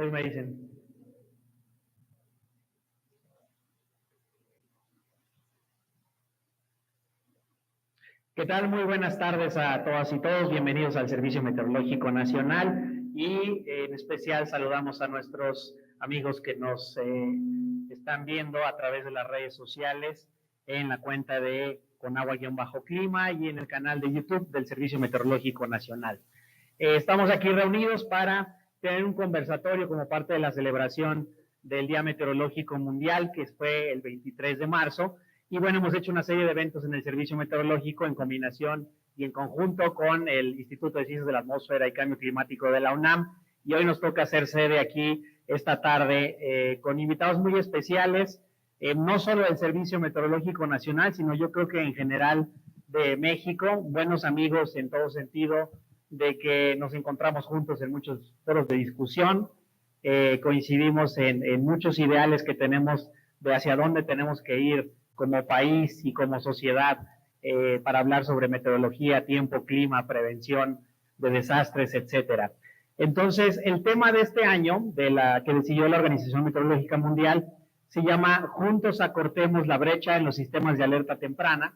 Ustedes me dicen. ¿Qué tal? Muy buenas tardes a todas y todos. Bienvenidos al Servicio Meteorológico Nacional y en especial saludamos a nuestros amigos que nos están viendo a través de las redes sociales en la cuenta de Conagua-Clima y en el canal de YouTube del Servicio Meteorológico Nacional. Estamos aquí reunidos para tener un conversatorio como parte de la celebración del Día Meteorológico Mundial, que fue el 23 de marzo. Y bueno, hemos hecho una serie de eventos en el Servicio Meteorológico en combinación y en conjunto con el Instituto de Ciencias de la Atmósfera y Cambio Climático de la UNAM. Y hoy nos toca hacer sede aquí esta tarde con invitados muy especiales, no solo del Servicio Meteorológico Nacional, sino yo creo que en general de México, buenos amigos en todo sentido, de que nos encontramos juntos en muchos foros de discusión, coincidimos en muchos ideales que tenemos de hacia dónde tenemos que ir como país y como sociedad para hablar sobre meteorología, tiempo, clima, prevención de desastres, etcétera. Entonces, el tema de este año, que decidió la Organización Meteorológica Mundial, se llama Juntos acortemos la brecha en los sistemas de alerta temprana,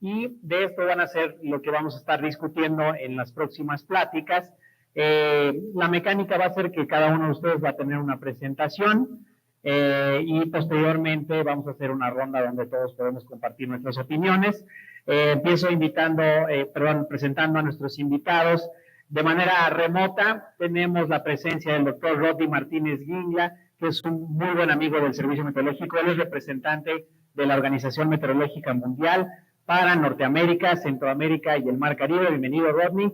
y de esto van a ser lo que vamos a estar discutiendo en las próximas pláticas. La mecánica va a ser que cada uno de ustedes va a tener una presentación, y posteriormente vamos a hacer una ronda donde todos podemos compartir nuestras opiniones. Empiezo presentando a nuestros invitados. De manera remota tenemos la presencia del doctor Rodney Martínez Guingla, que es un muy buen amigo del Servicio Meteorológico. Él es representante de la Organización Meteorológica Mundial para Norteamérica, Centroamérica y el Mar Caribe. Bienvenido, Rodney.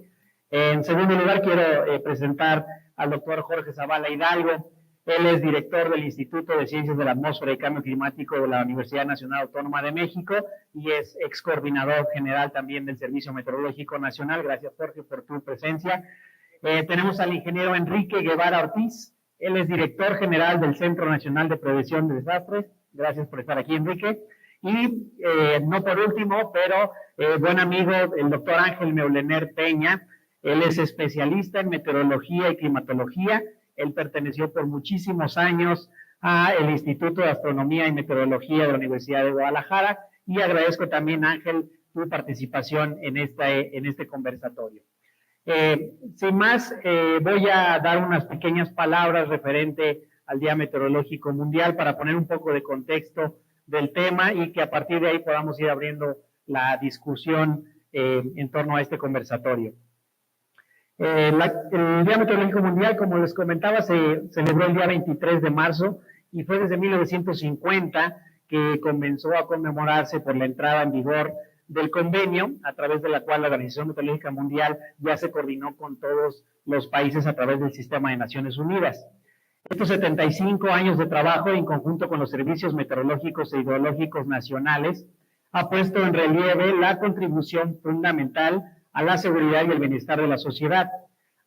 En segundo lugar, quiero presentar al doctor Jorge Zavala Hidalgo. Él es director del Instituto de Ciencias de la Atmósfera y Cambio Climático de la Universidad Nacional Autónoma de México y es ex coordinador general también del Servicio Meteorológico Nacional. Gracias, Jorge, por tu presencia. Tenemos al ingeniero Enrique Guevara Ortiz. Él es director general del Centro Nacional de Prevención de Desastres. Gracias por estar aquí, Enrique. Y no por último, pero buen amigo, el doctor Ángel Meulener Peña. Él es especialista en meteorología y climatología. Él perteneció por muchísimos años al Instituto de Astronomía y Meteorología de la Universidad de Guadalajara, y agradezco también, Ángel, tu participación en este conversatorio. Sin más, voy a dar unas pequeñas palabras referente al Día Meteorológico Mundial para poner un poco de contexto del tema y que a partir de ahí podamos ir abriendo la discusión en torno a este conversatorio. El Día Meteorológico Mundial, como les comentaba, se celebró el día 23 de marzo y fue desde 1950 que comenzó a conmemorarse por la entrada en vigor del convenio, a través de la cual la Organización Meteorológica Mundial ya se coordinó con todos los países a través del Sistema de Naciones Unidas. Estos 75 años de trabajo en conjunto con los servicios meteorológicos e hidrológicos nacionales ha puesto en relieve la contribución fundamental a la seguridad y el bienestar de la sociedad,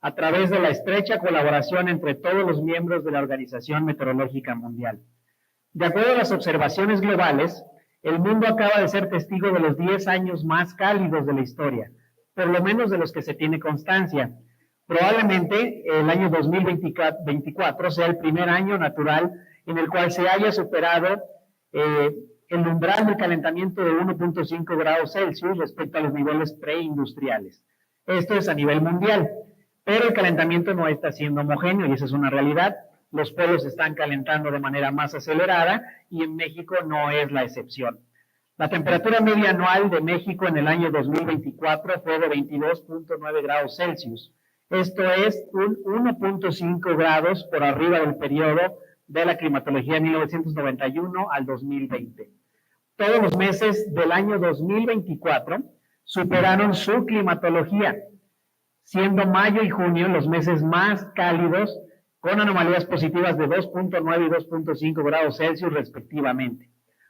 a través de la estrecha colaboración entre todos los miembros de la Organización Meteorológica Mundial. De acuerdo a las observaciones globales, el mundo acaba de ser testigo de los 10 años más cálidos de la historia, por lo menos de los que se tiene constancia. Probablemente el año 2024 sea el primer año natural en el cual se haya superado el umbral del calentamiento de 1.5 grados Celsius respecto a los niveles preindustriales. Esto es a nivel mundial, pero el calentamiento no está siendo homogéneo y esa es una realidad. Los polos están calentando de manera más acelerada y en México no es la excepción. La temperatura media anual de México en el año 2024 fue de 22.9 grados Celsius. Esto es un 1.5 grados por arriba del periodo de la climatología de 1991 al 2020. Todos los meses del año 2024 superaron su climatología, siendo mayo y junio los meses más cálidos, con anomalías positivas de 2.9 y 2.5 grados Celsius respectivamente,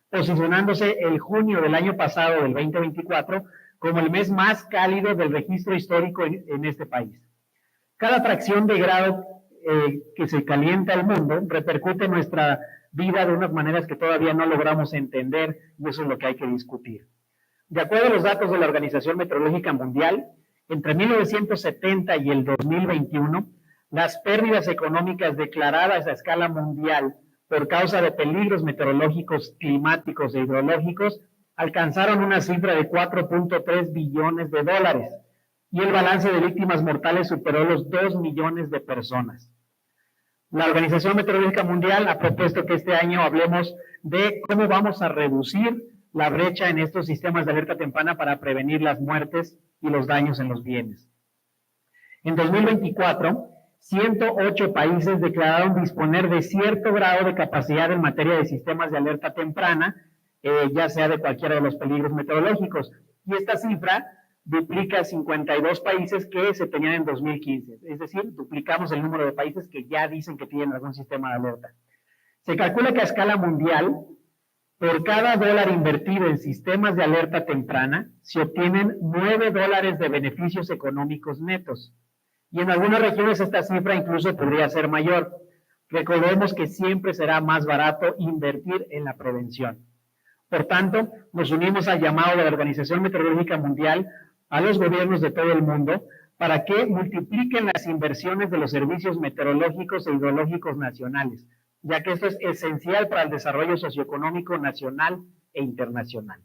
posicionándose el junio del año pasado, del 2024, como el mes más cálido del registro histórico en este país. Cada fracción de grado que se calienta el mundo repercute en nuestra vida de unas maneras que todavía no logramos entender, y eso es lo que hay que discutir. De acuerdo a los datos de la Organización Meteorológica Mundial, entre 1970 y el 2021, Las pérdidas económicas declaradas a escala mundial por causa de peligros meteorológicos, climáticos e hidrológicos alcanzaron una cifra de 4.3 billones de dólares y el balance de víctimas mortales superó los 2 millones de personas. La Organización Meteorológica Mundial ha propuesto que este año hablemos de cómo vamos a reducir la brecha en estos sistemas de alerta temprana para prevenir las muertes y los daños en los bienes. En 2024, 108 países declararon disponer de cierto grado de capacidad en materia de sistemas de alerta temprana, ya sea de cualquiera de los peligros meteorológicos. Y esta cifra duplica 52 países que se tenían en 2015. Es decir, duplicamos el número de países que ya dicen que tienen algún sistema de alerta. Se calcula que a escala mundial, por cada dólar invertido en sistemas de alerta temprana, se obtienen $9 de beneficios económicos netos. Y en algunas regiones esta cifra incluso podría ser mayor. Recordemos que siempre será más barato invertir en la prevención. Por tanto, nos unimos al llamado de la Organización Meteorológica Mundial a los gobiernos de todo el mundo para que multipliquen las inversiones de los servicios meteorológicos e hidrológicos nacionales, ya que esto es esencial para el desarrollo socioeconómico nacional e internacional.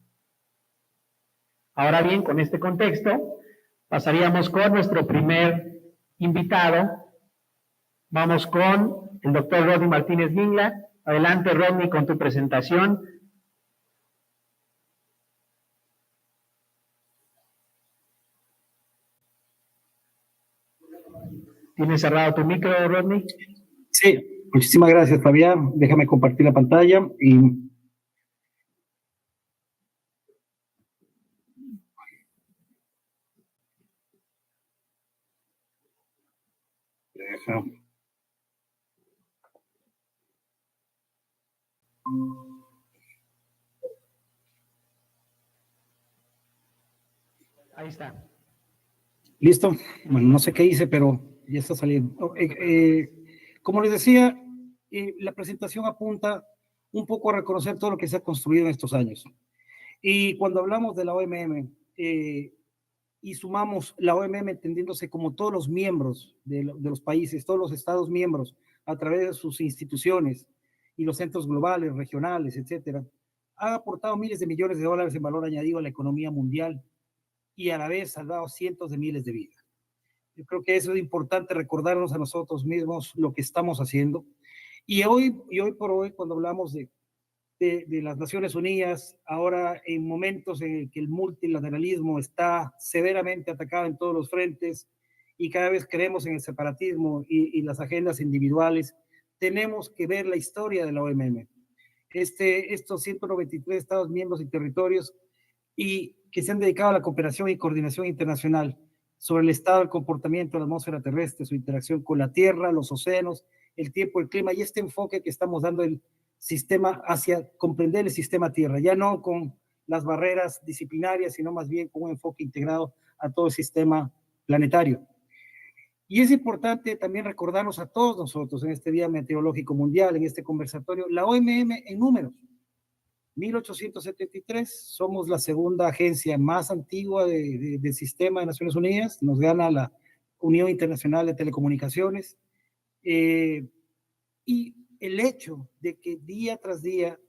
Ahora bien, con este contexto, pasaríamos con nuestro primer invitado. Vamos con el doctor Rodney Martínez Guingla. Adelante, Rodney, con tu presentación. ¿Tienes cerrado tu micro, Rodney? Sí, muchísimas gracias, Fabián. Déjame compartir la pantalla y... Ahí está. ¿Listo? Bueno, no sé qué hice, pero ya está saliendo. Como les decía, la presentación apunta un poco a reconocer todo lo que se ha construido en estos años. Y cuando hablamos de la OMM y sumamos la OMM entendiéndose como todos los miembros de los países, todos los estados miembros, a través de sus instituciones y los centros globales, regionales, etcétera, ha aportado miles de millones de dólares en valor añadido a la economía mundial y a la vez salvado cientos de miles de vidas. Yo creo que eso es importante recordarnos a nosotros mismos lo que estamos haciendo. Y hoy por hoy, cuando hablamos de las Naciones Unidas, ahora en momentos en que el multilateralismo está severamente atacado en todos los frentes y cada vez creemos en el separatismo y las agendas individuales, tenemos que ver la historia de la OMM. Estos 193 Estados miembros y territorios y que se han dedicado a la cooperación y coordinación internacional sobre el estado del comportamiento de la atmósfera terrestre, su interacción con la Tierra, los océanos, el tiempo, el clima y este enfoque que estamos dando el sistema hacia comprender el sistema Tierra, ya no con las barreras disciplinarias, sino más bien con un enfoque integrado a todo el sistema planetario. Y es importante también recordarnos a todos nosotros en este Día Meteorológico Mundial, en este conversatorio, la OMM en números. 1873, somos la segunda agencia más antigua del sistema de Naciones Unidas, nos gana la Unión Internacional de Telecomunicaciones, y el hecho de que día tras día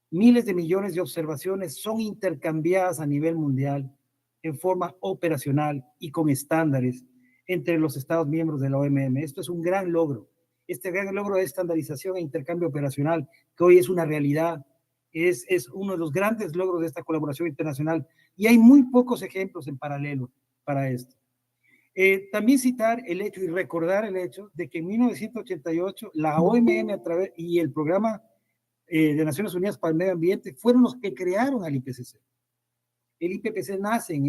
miles de millones de observaciones son intercambiadas a nivel mundial en forma operacional y con estándares entre los Estados miembros de la OMM. Esto es un gran logro. Este gran logro de estandarización e intercambio operacional, que hoy es una realidad, es uno de los grandes logros de esta colaboración internacional y hay muy pocos ejemplos en paralelo para esto. También citar el hecho y recordar el hecho de que en 1988 la OMM a través, y el Programa de Naciones Unidas para el Medio Ambiente fueron los que crearon al IPCC. El IPCC nace en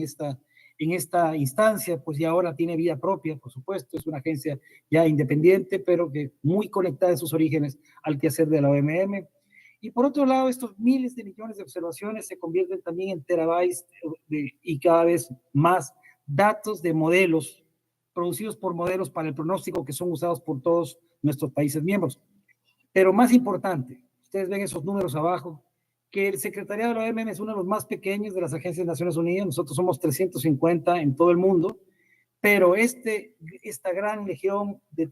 esta instancia, pues ya ahora tiene vida propia, por supuesto, es una agencia ya independiente, pero que muy conectada en sus orígenes al quehacer de la OMM. Y por otro lado, estos miles de millones de observaciones se convierten también en terabytes y cada vez más datos de modelos producidos por modelos para el pronóstico que son usados por todos nuestros países miembros. Pero más importante, ustedes ven esos números abajo, que el secretariado de la OMM es uno de los más pequeños de las agencias de Naciones Unidas. Nosotros somos 350 en todo el mundo, pero esta gran legión de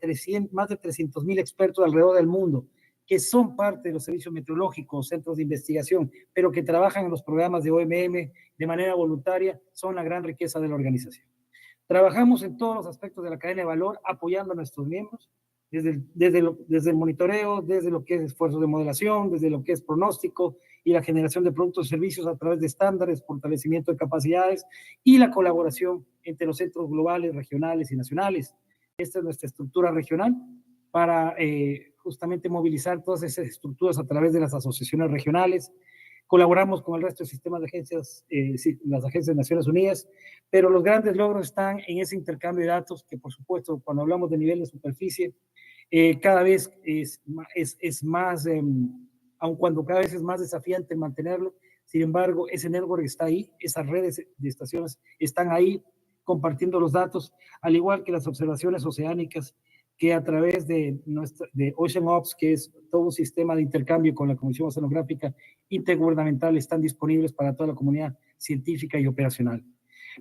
más de 300,000 expertos alrededor del mundo, que son parte de los servicios meteorológicos, centros de investigación, pero que trabajan en los programas de OMM de manera voluntaria, son la gran riqueza de la organización. Trabajamos en todos los aspectos de la cadena de valor, apoyando a nuestros miembros, desde el monitoreo, desde lo que es esfuerzo de modelación, desde lo que es pronóstico y la generación de productos y servicios a través de estándares, fortalecimiento de capacidades y la colaboración entre los centros globales, regionales y nacionales. Esta es nuestra estructura regional para justamente movilizar todas esas estructuras a través de las asociaciones regionales. Colaboramos con el resto del sistema de agencias, las agencias de Naciones Unidas, pero los grandes logros están en ese intercambio de datos que, por supuesto, cuando hablamos de nivel de superficie, cada vez es más, aun cuando cada vez es más desafiante mantenerlo, sin embargo, ese network está ahí, esas redes de estaciones están ahí compartiendo los datos, al igual que las observaciones oceánicas, que a través de Ocean Ops, que es todo un sistema de intercambio con la Comisión Oceanográfica Intergubernamental, están disponibles para toda la comunidad científica y operacional.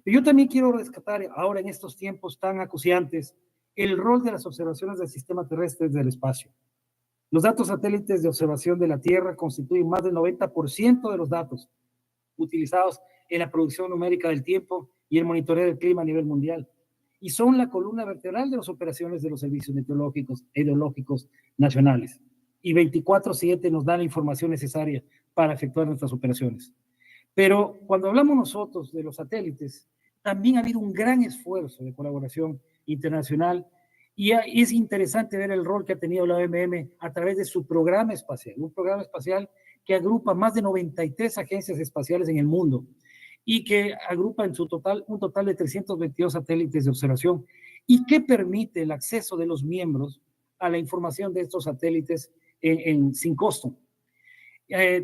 Pero yo también quiero rescatar, ahora en estos tiempos tan acuciantes, el rol de las observaciones del sistema terrestre desde el espacio. Los datos satélites de observación de la Tierra constituyen más del 90% de los datos utilizados en la producción numérica del tiempo y el monitoreo del clima a nivel mundial, y son la columna vertebral de las operaciones de los servicios meteorológicos e hidrológicos nacionales. Y 24/7 nos da la información necesaria para efectuar nuestras operaciones. Pero cuando hablamos nosotros de los satélites, también ha habido un gran esfuerzo de colaboración internacional y es interesante ver el rol que ha tenido la OMM a través de su programa espacial, un programa espacial que agrupa más de 93 agencias espaciales en el mundo y que agrupa en su total un total de 322 satélites de observación y que permite el acceso de los miembros a la información de estos satélites sin costo.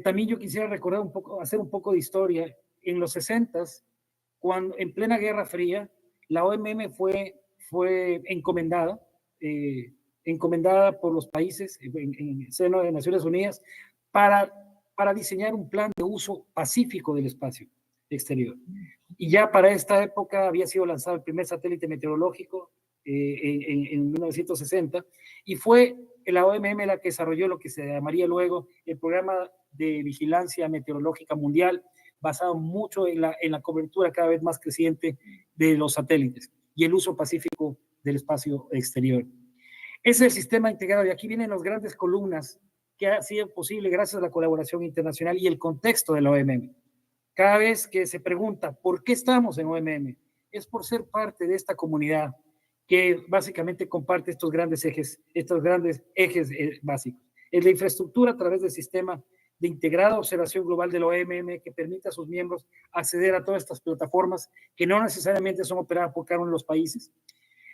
También yo quisiera recordar hacer un poco de historia. En los 60s, cuando en plena Guerra Fría, la OMM fue encomendada por los países en el seno de Naciones Unidas para diseñar un plan de uso pacífico del espacio exterior. Y ya para esta época había sido lanzado el primer satélite meteorológico en 1960 y fue la OMM la que desarrolló lo que se llamaría luego el Programa de Vigilancia Meteorológica Mundial, basado mucho en la cobertura cada vez más creciente de los satélites y el uso pacífico del espacio exterior. Ese es el sistema integrado y aquí vienen las grandes columnas que ha sido posible gracias a la colaboración internacional y el contexto de la OMM. Cada vez que se pregunta por qué estamos en OMM, es por ser parte de esta comunidad que básicamente comparte estos grandes ejes básicos. Es la infraestructura a través del sistema de integrada observación global de la OMM que permite a sus miembros acceder a todas estas plataformas que no necesariamente son operadas por cada uno de los países.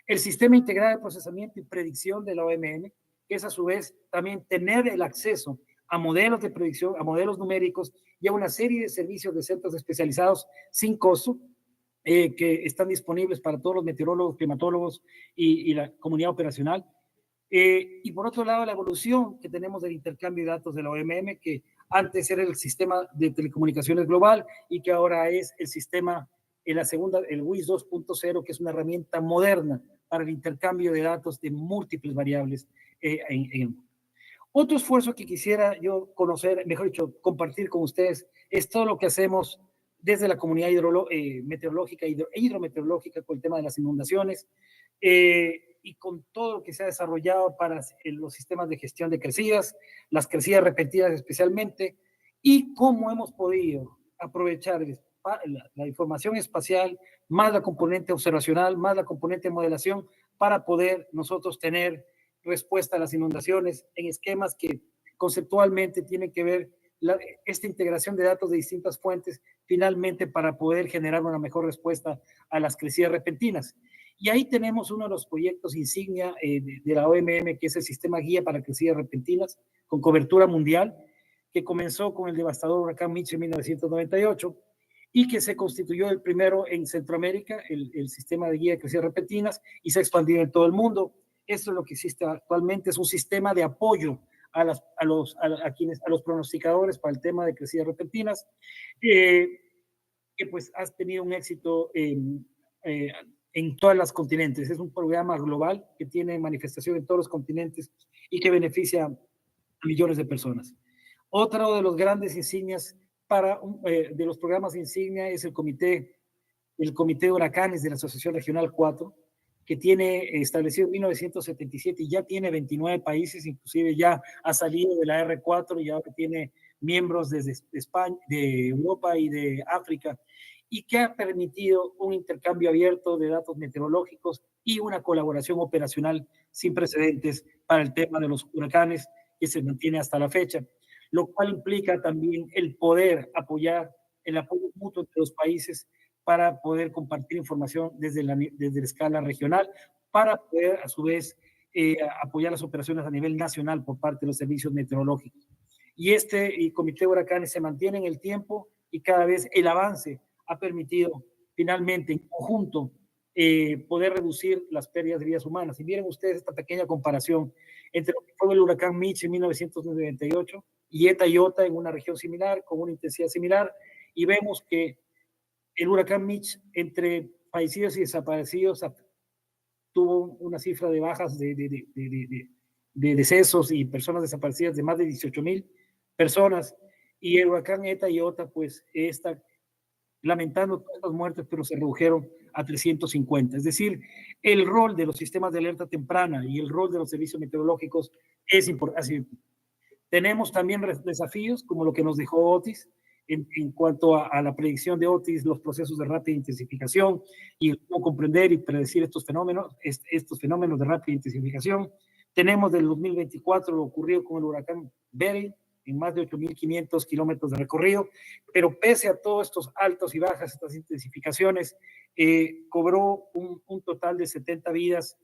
El sistema integrado de procesamiento y predicción de la OMM, que es a su vez también tener el acceso a modelos de predicción, a modelos numéricos y a una serie de servicios de centros especializados sin costo, que están disponibles para todos los meteorólogos, climatólogos y la comunidad operacional. Y por otro lado, la evolución que tenemos del intercambio de datos de la OMM, que antes era el sistema de telecomunicaciones global y que ahora es el sistema, en la segunda, el WIS 2.0, que es una herramienta moderna para el intercambio de datos de múltiples variables en el mundo. Otro esfuerzo que quisiera yo conocer, mejor dicho, compartir con ustedes, es todo lo que hacemos desde la comunidad meteorológica e hidrometeorológica con el tema de las inundaciones y con todo lo que se ha desarrollado para los sistemas de gestión de crecidas, las crecidas repentinas especialmente, y cómo hemos podido aprovechar la información espacial, más la componente observacional, más la componente de modelación, para poder nosotros tener respuesta a las inundaciones en esquemas que conceptualmente tienen que ver esta integración de datos de distintas fuentes finalmente para poder generar una mejor respuesta a las crecidas repentinas. Y ahí tenemos uno de los proyectos insignia de la OMM, que es el Sistema Guía para Crecidas Repentinas, con cobertura mundial, que comenzó con el devastador huracán Mitch en 1998 y que se constituyó el primero en Centroamérica, el sistema de guía de crecidas repentinas, y se ha expandido en todo el mundo. Esto es lo que existe actualmente, es un sistema de apoyo a los pronosticadores para el tema de crecidas repentinas, que pues ha tenido un éxito en todos los continentes. Es un programa global que tiene manifestación en todos los continentes y que beneficia a millones de personas. Otro de los grandes insignias de los programas insignia es el Comité de Huracanes de la Asociación Regional 4, que tiene establecido en 1977 y ya tiene 29 países, inclusive ya ha salido de la R4 y ahora tiene miembros desde España, de Europa y de África, y que ha permitido un intercambio abierto de datos meteorológicos y una colaboración operacional sin precedentes para el tema de los huracanes que se mantiene hasta la fecha, lo cual implica también el poder apoyar el apoyo mutuo entre los países para poder compartir información desde la escala regional, para poder a su vez apoyar las operaciones a nivel nacional por parte de los servicios meteorológicos. Y Comité de Huracanes se mantiene en el tiempo y cada vez el avance ha permitido finalmente en conjunto poder reducir las pérdidas de vidas humanas. Y miren ustedes esta pequeña comparación entre lo que fue el huracán Mitch en 1998 y Eta y Iota en una región similar, con una intensidad similar, y vemos que el huracán Mitch, entre fallecidos y desaparecidos, tuvo una cifra de bajas de decesos y personas desaparecidas de más de 18,000 personas, y el huracán Eta y Iota, pues, está lamentando todas las muertes, pero se redujeron a 350. Es decir, el rol de los sistemas de alerta temprana y el rol de los servicios meteorológicos es importante. Tenemos también desafíos, como lo que nos dejó Otis, en cuanto a la predicción de Otis, los procesos de rápida intensificación y cómo comprender y predecir estos fenómenos de rápida intensificación. Tenemos del 2024 lo ocurrido con el huracán Beryl, en más de 8,500 kilómetros de recorrido, pero pese a todos estos altos y bajas, estas intensificaciones, cobró un total de 70 vidas,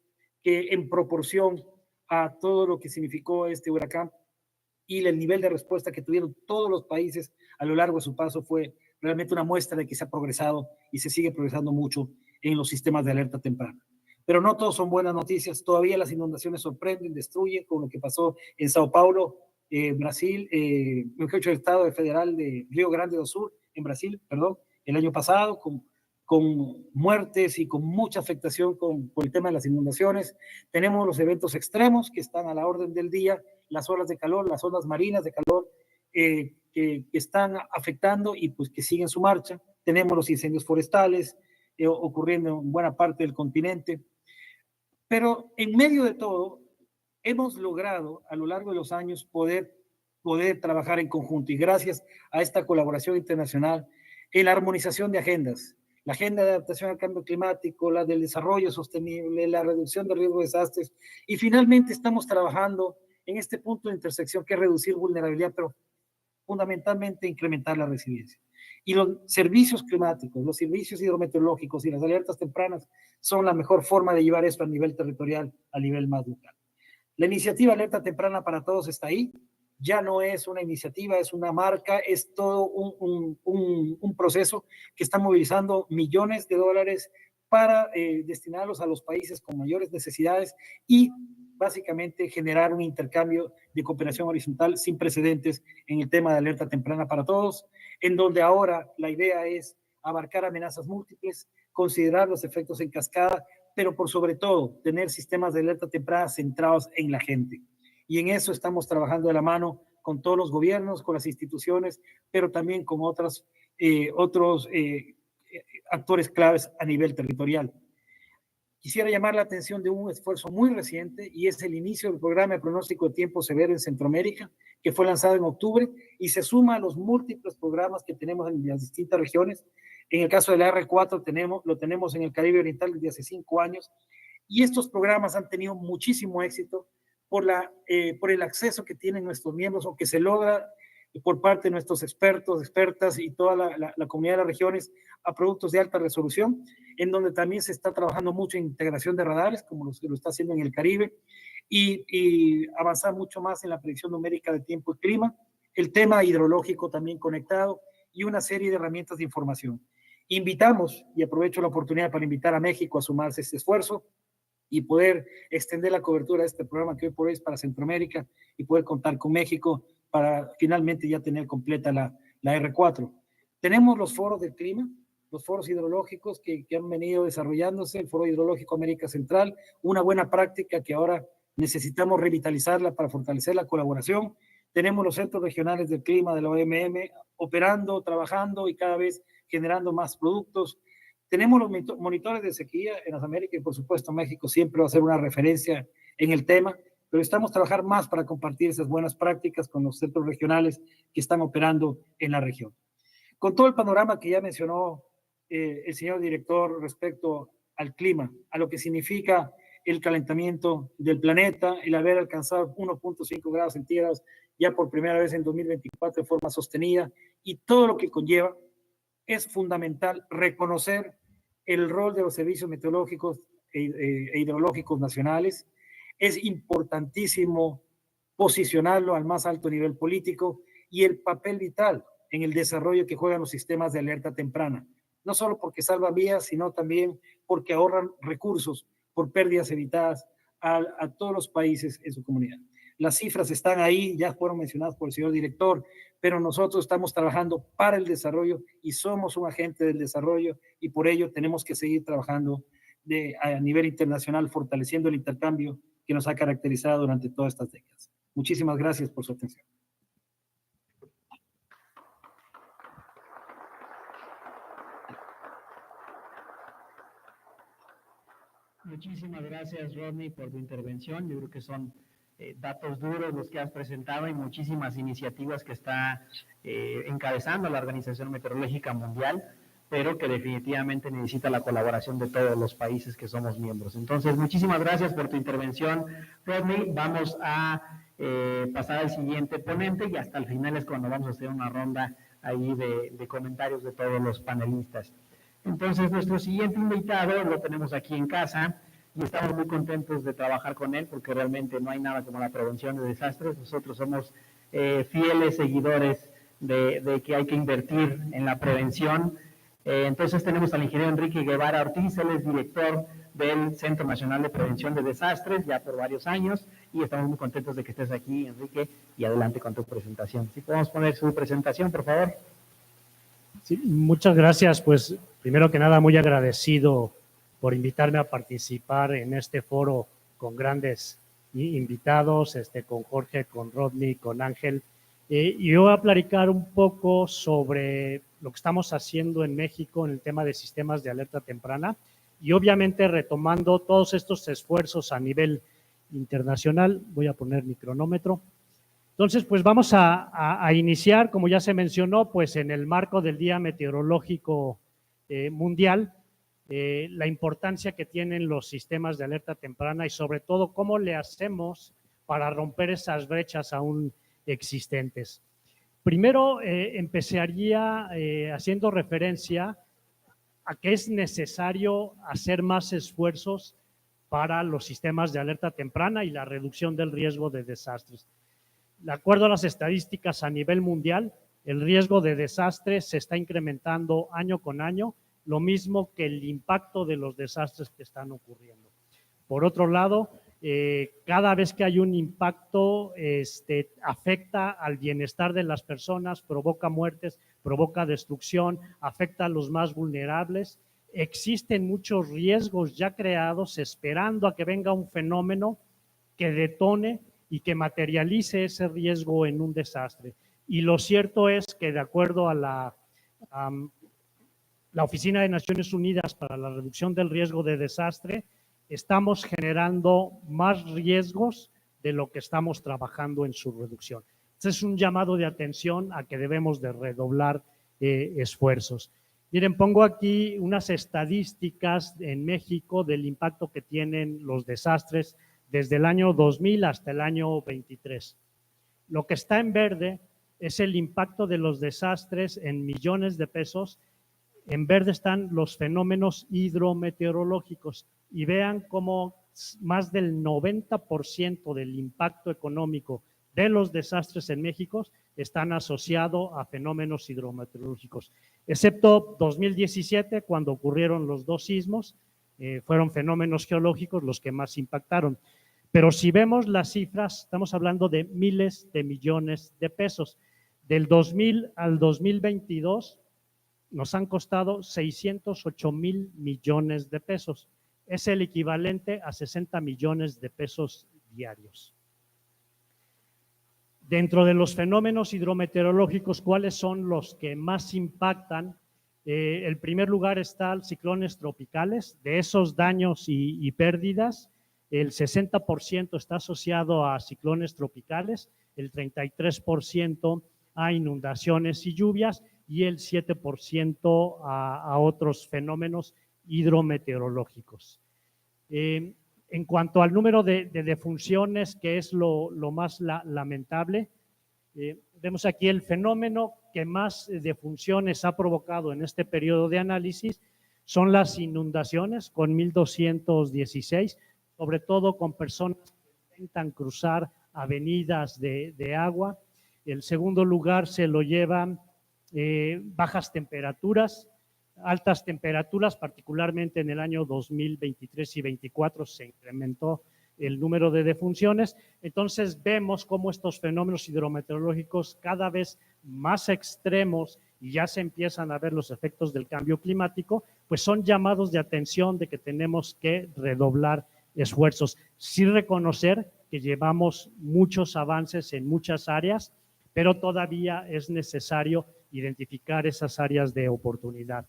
que en proporción a todo lo que significó este huracán y el nivel de respuesta que tuvieron todos los países a lo largo de su paso, fue realmente una muestra de que se ha progresado y se sigue progresando mucho en los sistemas de alerta temprana. Pero no todos son buenas noticias. Todavía las inundaciones sorprenden, destruyen, como lo que pasó en Sao Paulo, Brasil, mejor dicho, el estado federal de Río Grande do Sul, en Brasil, perdón, el año pasado, con muertes y con mucha afectación por el tema de las inundaciones. Tenemos los eventos extremos que están a la orden del día, las olas de calor, las olas marinas de calor que están afectando y pues que siguen su marcha. Tenemos los incendios forestales ocurriendo en buena parte del continente. Pero en medio de todo, hemos logrado a lo largo de los años poder trabajar en conjunto, y gracias a esta colaboración internacional en la armonización de agendas, la agenda de adaptación al cambio climático, la del desarrollo sostenible, la reducción de riesgo de desastres, y finalmente estamos trabajando en este punto de intersección que es reducir vulnerabilidad, pero fundamentalmente incrementar la resiliencia. Y los servicios climáticos, los servicios hidrometeorológicos y las alertas tempranas son la mejor forma de llevar esto a nivel territorial, a nivel más local. La iniciativa Alerta Temprana para Todos está ahí. Ya no es una iniciativa, es una marca, es todo un proceso que está movilizando millones de dólares para destinarlos a los países con mayores necesidades y básicamente generar un intercambio de cooperación horizontal sin precedentes en el tema de alerta temprana para todos, en donde ahora la idea es abarcar amenazas múltiples, considerar los efectos en cascada, pero por sobre todo tener sistemas de alerta temprana centrados en la gente. Y en eso estamos trabajando de la mano con todos los gobiernos, con las instituciones, pero también con otros actores claves a nivel territorial. Quisiera llamar la atención de un esfuerzo muy reciente, y es el inicio del programa de pronóstico de tiempo severo en Centroamérica, que fue lanzado en octubre y se suma a los múltiples programas que tenemos en las distintas regiones. En el caso de la R4 lo tenemos en el Caribe Oriental desde hace 5 años, y estos programas han tenido muchísimo éxito por el acceso que tienen nuestros miembros, o que se logra por parte de nuestros expertos, expertas y toda la comunidad de las regiones, a productos de alta resolución, en donde también se está trabajando mucho en integración de radares, como lo está haciendo en el Caribe, y avanzar mucho más en la predicción numérica de tiempo y clima, el tema hidrológico también conectado, y una serie de herramientas de información. Invitamos, y aprovecho la oportunidad para invitar a México a sumarse a este esfuerzo y poder extender la cobertura de este programa, que hoy por hoy es para Centroamérica, y poder contar con México para finalmente ya tener completa la R4. Tenemos los foros del clima, los foros hidrológicos que han venido desarrollándose, el Foro Hidrológico América Central, una buena práctica que ahora necesitamos revitalizarla para fortalecer la colaboración. Tenemos los centros regionales del clima de la OMM operando, trabajando y cada vez generando más productos. Tenemos los monitores de sequía en las Américas y por supuesto México siempre va a ser una referencia en el tema, pero estamos trabajando más para compartir esas buenas prácticas con los centros regionales que están operando en la región. Con todo el panorama que ya mencionó el señor director respecto al clima, a lo que significa el calentamiento del planeta, el haber alcanzado 1.5 grados centígrados ya por primera vez en 2024 de forma sostenida y todo lo que conlleva, es fundamental reconocer el rol de los servicios meteorológicos e hidrológicos nacionales. Es importantísimo posicionarlo al más alto nivel político y el papel vital en el desarrollo que juegan los sistemas de alerta temprana, no solo porque salvan vidas, sino también porque ahorran recursos por pérdidas evitadas a todos los países en su comunidad. Las cifras están ahí, ya fueron mencionadas por el señor director, pero nosotros estamos trabajando para el desarrollo y somos un agente del desarrollo y por ello tenemos que seguir trabajando a nivel internacional, fortaleciendo el intercambio que nos ha caracterizado durante todas estas décadas. Muchísimas gracias por su atención. Muchísimas gracias, Rodney, por tu intervención. Yo creo que son datos duros los que has presentado y muchísimas iniciativas que está encabezando la Organización Meteorológica Mundial, pero que definitivamente necesita la colaboración de todos los países que somos miembros. Entonces, muchísimas gracias por tu intervención, Rodney. Vamos a pasar al siguiente ponente y hasta el final es cuando vamos a hacer una ronda ahí de comentarios de todos los panelistas. Entonces, nuestro siguiente invitado lo tenemos aquí en casa y estamos muy contentos de trabajar con él porque realmente no hay nada como la prevención de desastres. Nosotros somos fieles seguidores de que hay que invertir en la prevención. Entonces tenemos al ingeniero Enrique Guevara Ortiz, él es director del Centro Nacional de Prevención de Desastres ya por varios años y estamos muy contentos de que estés aquí, Enrique, y adelante con tu presentación. ¿Sí podemos poner su presentación, por favor? Sí, muchas gracias. Pues primero que nada, muy agradecido por invitarme a participar en este foro con grandes invitados, con Jorge, con Rodney, con Ángel. Y yo voy a platicar un poco sobre lo que estamos haciendo en México en el tema de sistemas de alerta temprana y obviamente retomando todos estos esfuerzos a nivel internacional. Voy a poner mi cronómetro. Entonces, pues vamos a iniciar, como ya se mencionó, pues en el marco del Día Meteorológico Mundial, la importancia que tienen los sistemas de alerta temprana y sobre todo cómo le hacemos para romper esas brechas aún existentes. Primero, empezaría haciendo referencia a que es necesario hacer más esfuerzos para los sistemas de alerta temprana y la reducción del riesgo de desastres. De acuerdo a las estadísticas a nivel mundial, el riesgo de desastres se está incrementando año con año, lo mismo que el impacto de los desastres que están ocurriendo. Por otro lado, cada vez que hay un impacto, afecta al bienestar de las personas, provoca muertes, provoca destrucción, afecta a los más vulnerables. Existen muchos riesgos ya creados esperando a que venga un fenómeno que detone y que materialice ese riesgo en un desastre. Y lo cierto es que de acuerdo a la Oficina de Naciones Unidas para la Reducción del Riesgo de Desastre, estamos generando más riesgos de lo que estamos trabajando en su reducción. Este es un llamado de atención a que debemos de redoblar esfuerzos. Miren, pongo aquí unas estadísticas en México del impacto que tienen los desastres desde el año 2000 hasta el año 23. Lo que está en verde es el impacto de los desastres en millones de pesos. En verde están los fenómenos hidrometeorológicos y vean cómo más del 90% del impacto económico de los desastres en México están asociados a fenómenos hidrometeorológicos, excepto 2017, cuando ocurrieron los dos sismos, fueron fenómenos geológicos los que más impactaron. Pero si vemos las cifras, estamos hablando de miles de millones de pesos. Del 2000 al 2022 nos han costado 608,000 millones de pesos. Es el equivalente a 60 millones de pesos diarios. Dentro de los fenómenos hidrometeorológicos, ¿cuáles son los que más impactan? En primer lugar están ciclones tropicales. De esos daños y pérdidas, el 60% está asociado a ciclones tropicales, el 33% a inundaciones y lluvias y el 7% a otros fenómenos hidrometeorológicos. En cuanto al número de defunciones, que es lo más lamentable, vemos aquí el fenómeno que más defunciones ha provocado en este periodo de análisis son las inundaciones, con 1,216, sobre todo con personas que intentan cruzar avenidas de agua. El segundo lugar se lo llevan bajas temperaturas, altas temperaturas, particularmente en el año 2023 y 2024 se incrementó el número de defunciones. Entonces vemos cómo estos fenómenos hidrometeorológicos cada vez más extremos y ya se empiezan a ver los efectos del cambio climático, pues son llamados de atención de que tenemos que redoblar esfuerzos. Sí reconocer que llevamos muchos avances en muchas áreas, pero todavía es necesario identificar esas áreas de oportunidad.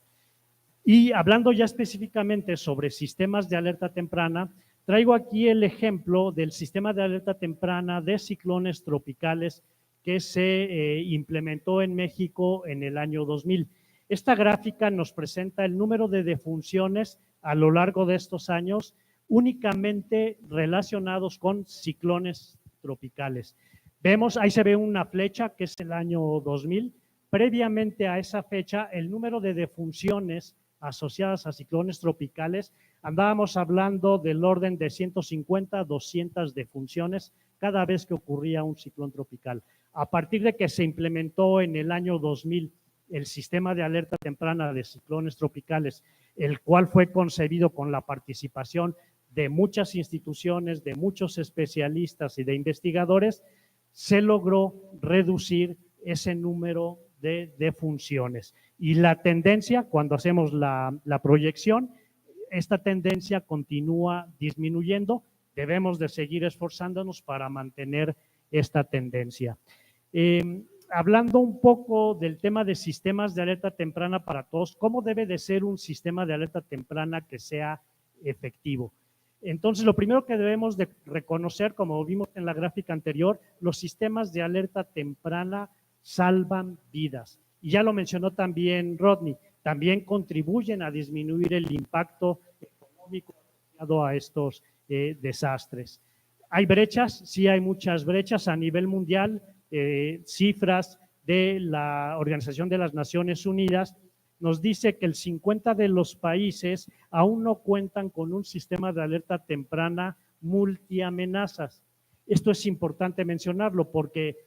Y hablando ya específicamente sobre sistemas de alerta temprana, traigo aquí el ejemplo del sistema de alerta temprana de ciclones tropicales que se implementó en México en el año 2000. Esta gráfica nos presenta el número de defunciones a lo largo de estos años únicamente relacionados con ciclones tropicales. Vemos, ahí se ve una flecha que es el año 2000. Previamente a esa fecha, el número de defunciones asociadas a ciclones tropicales, andábamos hablando del orden de 150 a 200 defunciones cada vez que ocurría un ciclón tropical. A partir de que se implementó en el año 2000 el sistema de alerta temprana de ciclones tropicales, el cual fue concebido con la participación de muchas instituciones, de muchos especialistas y de investigadores, se logró reducir ese número de defunciones. Y la tendencia, cuando hacemos la proyección, esta tendencia continúa disminuyendo. Debemos de seguir esforzándonos para mantener esta tendencia. Hablando un poco del tema de sistemas de alerta temprana para todos, ¿cómo debe de ser un sistema de alerta temprana que sea efectivo? Entonces, lo primero que debemos de reconocer, como vimos en la gráfica anterior, los sistemas de alerta temprana salvan vidas. Y ya lo mencionó también Rodney, también contribuyen a disminuir el impacto económico asociado a estos desastres. ¿Hay brechas? Sí, hay muchas brechas a nivel mundial. Cifras de la Organización de las Naciones Unidas nos dice que el 50% de los países aún no cuentan con un sistema de alerta temprana multiamenazas. Esto es importante mencionarlo porque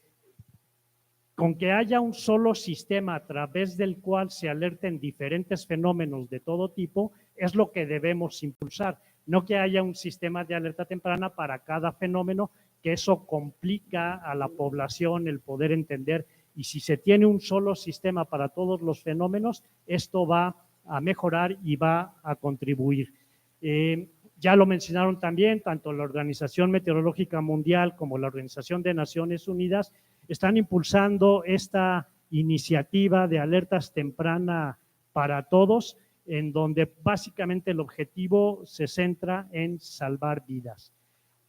con que haya un solo sistema a través del cual se alerten diferentes fenómenos de todo tipo, es lo que debemos impulsar. No que haya un sistema de alerta temprana para cada fenómeno, que eso complica a la población el poder entender. Y si se tiene un solo sistema para todos los fenómenos, esto va a mejorar y va a contribuir. Ya lo mencionaron también, tanto la Organización Meteorológica Mundial como la Organización de Naciones Unidas están impulsando esta iniciativa de alertas temprana para todos, en donde básicamente el objetivo se centra en salvar vidas.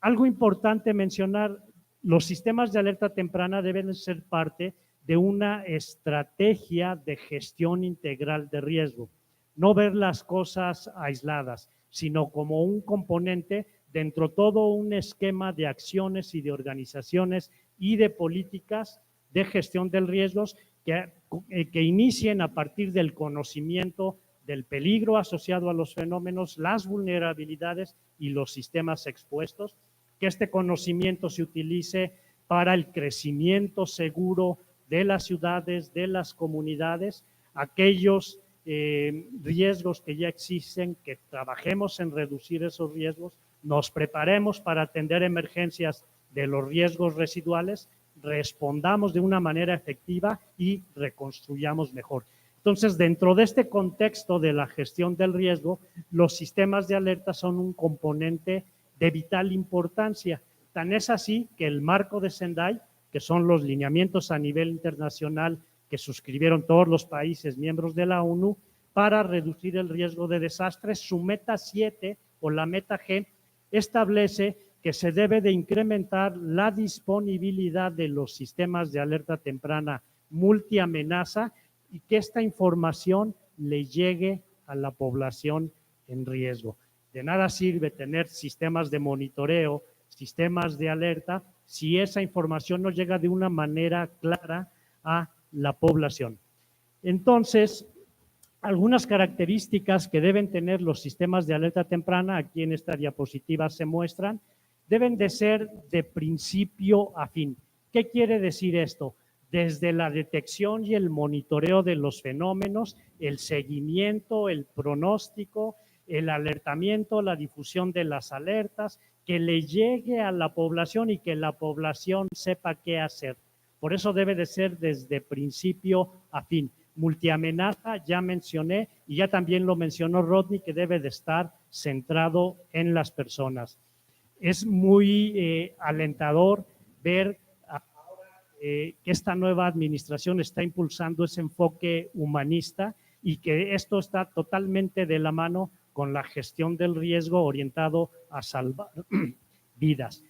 Algo importante mencionar, los sistemas de alerta temprana deben ser parte de una estrategia de gestión integral de riesgo. No ver las cosas aisladas, sino como un componente dentro de todo un esquema de acciones y de organizaciones y de políticas de gestión de riesgos que inicien a partir del conocimiento del peligro asociado a los fenómenos, las vulnerabilidades y los sistemas expuestos, que este conocimiento se utilice para el crecimiento seguro de las ciudades, de las comunidades, aquellos riesgos que ya existen, que trabajemos en reducir esos riesgos, nos preparemos para atender emergencias de los riesgos residuales, respondamos de una manera efectiva y reconstruyamos mejor. Entonces, dentro de este contexto de la gestión del riesgo, los sistemas de alerta son un componente de vital importancia. Tan es así que el marco de Sendai, que son los lineamientos a nivel internacional que suscribieron todos los países miembros de la ONU para reducir el riesgo de desastres, su meta 7 o la meta G establece que se debe de incrementar la disponibilidad de los sistemas de alerta temprana multiamenaza y que esta información le llegue a la población en riesgo. De nada sirve tener sistemas de monitoreo, sistemas de alerta, si esa información no llega de una manera clara a la población. Entonces, algunas características que deben tener los sistemas de alerta temprana, aquí en esta diapositiva se muestran, deben de ser de principio a fin. ¿Qué quiere decir esto? Desde la detección y el monitoreo de los fenómenos, el seguimiento, el pronóstico, el alertamiento, la difusión de las alertas, que le llegue a la población y que la población sepa qué hacer. Por eso debe de ser desde principio a fin. Multiamenaza, ya mencioné, y ya también lo mencionó Rodney, que debe de estar centrado en las personas. Es muy alentador ver que esta nueva administración está impulsando ese enfoque humanista y que esto está totalmente de la mano con la gestión del riesgo orientado a salvar vidas.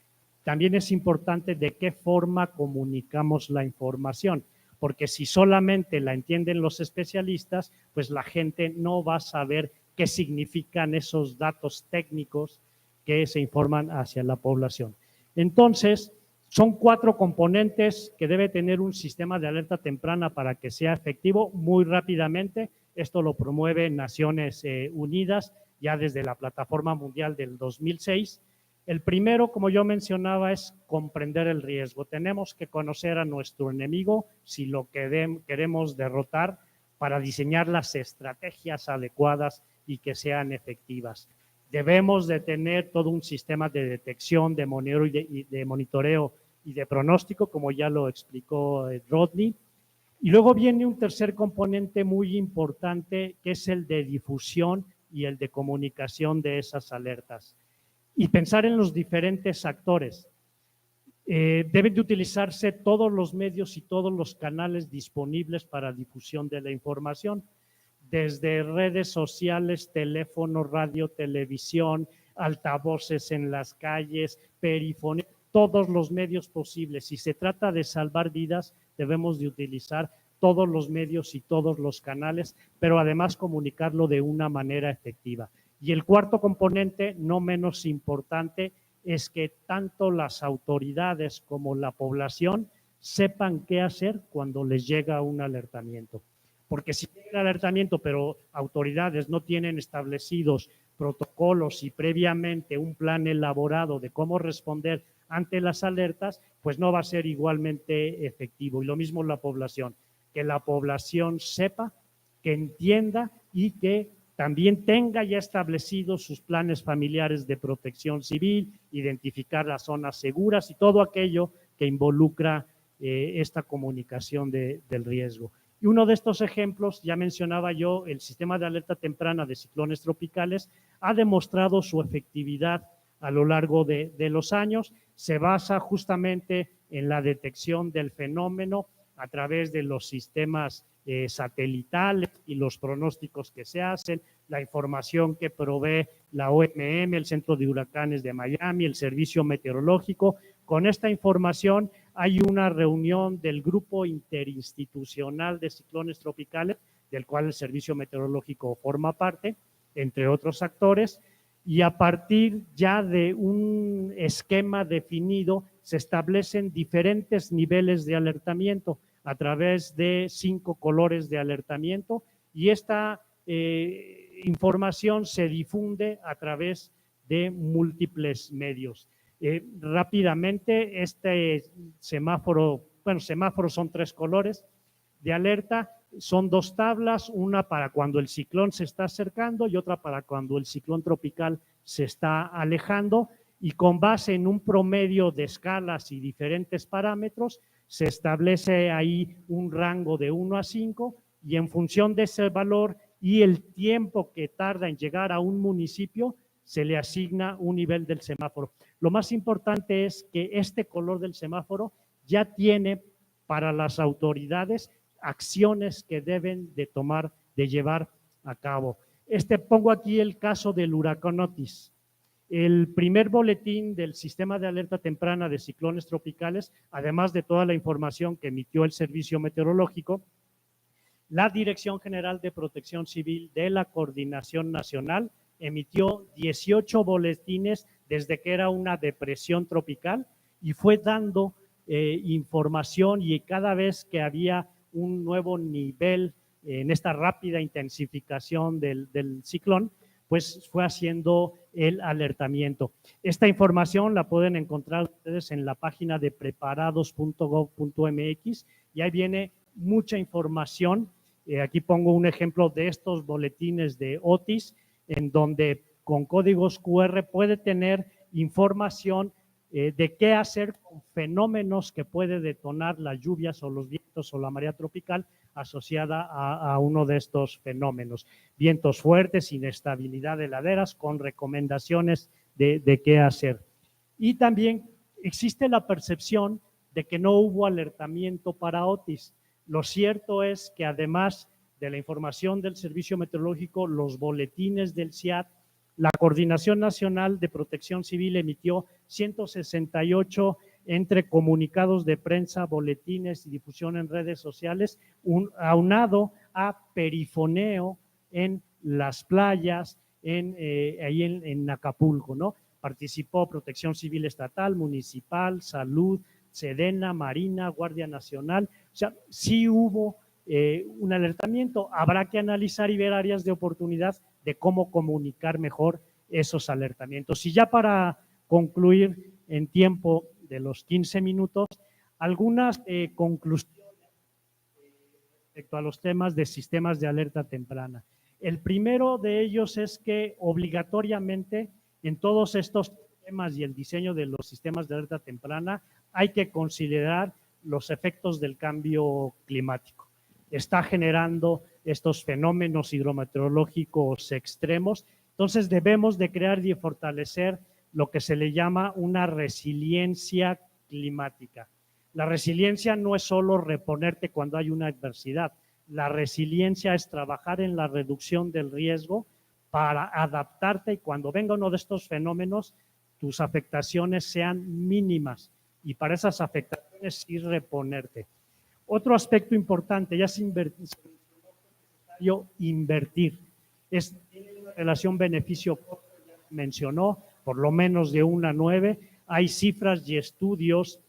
También es importante de qué forma comunicamos la información, porque si solamente la entienden los especialistas, pues la gente no va a saber qué significan esos datos técnicos que se informan hacia la población. Entonces, son 4 componentes que debe tener un sistema de alerta temprana para que sea efectivo muy rápidamente. Esto lo promueve Naciones Unidas ya desde la Plataforma Mundial del 2006. El primero, como yo mencionaba, es comprender el riesgo. Tenemos que conocer a nuestro enemigo si lo queremos derrotar para diseñar las estrategias adecuadas y que sean efectivas. Debemos de tener todo un sistema de detección, de monitoreo y de pronóstico, como ya lo explicó Rodney. Y luego viene un tercer componente muy importante, que es el de difusión y el de comunicación de esas alertas. Y pensar en los diferentes actores. Deben de utilizarse todos los medios y todos los canales disponibles para difusión de la información, desde redes sociales, teléfono, radio, televisión, altavoces en las calles, perifonía, todos los medios posibles. Si se trata de salvar vidas, debemos de utilizar todos los medios y todos los canales, pero además comunicarlo de una manera efectiva. Y el cuarto componente, no menos importante, es que tanto las autoridades como la población sepan qué hacer cuando les llega un alertamiento. Porque si llega el alertamiento, pero autoridades no tienen establecidos protocolos y previamente un plan elaborado de cómo responder ante las alertas, pues no va a ser igualmente efectivo. Y lo mismo la población, que la población sepa, que entienda y que también tenga ya establecidos sus planes familiares de protección civil, identificar las zonas seguras y todo aquello que involucra esta comunicación del riesgo. Y uno de estos ejemplos, ya mencionaba yo, el sistema de alerta temprana de ciclones tropicales ha demostrado su efectividad a lo largo de los años. Se basa justamente en la detección del fenómeno a través de los sistemas satelitales y los pronósticos que se hacen, la información que provee la OMM, el Centro de Huracanes de Miami, el Servicio Meteorológico. Con esta información hay una reunión del Grupo Interinstitucional de Ciclones Tropicales, del cual el Servicio Meteorológico forma parte, entre otros actores, y a partir ya de un esquema definido se establecen diferentes niveles de alertamiento a través de 5 colores de alertamiento y esta información se difunde a través de múltiples medios. Rápidamente, este semáforo, bueno, semáforos son 3 colores de alerta, son 2 tablas, una para cuando el ciclón se está acercando y otra para cuando el ciclón tropical se está alejando, y con base en un promedio de escalas y diferentes parámetros, se establece ahí un rango de 1 a 5 y en función de ese valor y el tiempo que tarda en llegar a un municipio, se le asigna un nivel del semáforo. Lo más importante es que este color del semáforo ya tiene para las autoridades acciones que deben de tomar, de llevar a cabo. Pongo aquí el caso del huracán Otis. El primer boletín del sistema de alerta temprana de ciclones tropicales, además de toda la información que emitió el Servicio Meteorológico, la Dirección General de Protección Civil de la Coordinación Nacional emitió 18 boletines desde que era una depresión tropical y fue dando información, y cada vez que había un nuevo nivel en esta rápida intensificación del ciclón, pues fue haciendo el alertamiento. Esta información la pueden encontrar ustedes en la página de preparados.gov.mx y ahí viene mucha información. Aquí pongo un ejemplo de estos boletines de Otis, en donde con códigos QR puede tener información de qué hacer con fenómenos que puede detonar las lluvias o los vientos o la marea tropical asociada a uno de estos fenómenos. Vientos fuertes, inestabilidad de laderas, con recomendaciones de qué hacer. Y también existe la percepción de que no hubo alertamiento para Otis. Lo cierto es que además de la información del Servicio Meteorológico, los boletines del CIAT, la Coordinación Nacional de Protección Civil emitió 168 entre comunicados de prensa, boletines y difusión en redes sociales, aunado a perifoneo en las playas, ahí en Acapulco, ¿no? Participó Protección Civil Estatal, Municipal, Salud, Sedena, Marina, Guardia Nacional. O sea, sí hubo un alertamiento. Habrá que analizar y ver áreas de oportunidad de cómo comunicar mejor esos alertamientos. Y ya para concluir en tiempo de los 15 minutos, algunas conclusiones respecto a los temas de sistemas de alerta temprana. El primero de ellos es que obligatoriamente en todos estos temas y el diseño de los sistemas de alerta temprana hay que considerar los efectos del cambio climático. Está generando estos fenómenos hidrometeorológicos extremos, entonces debemos de crear y fortalecer lo que se le llama una resiliencia climática. La resiliencia no es solo reponerte cuando hay una adversidad, la resiliencia es trabajar en la reducción del riesgo para adaptarte y cuando venga uno de estos fenómenos, tus afectaciones sean mínimas y para esas afectaciones sí reponerte. Otro aspecto importante, ya se invertir, tiene una relación beneficio-costo, mencionó, por lo menos de 1 a 9, hay cifras y estudios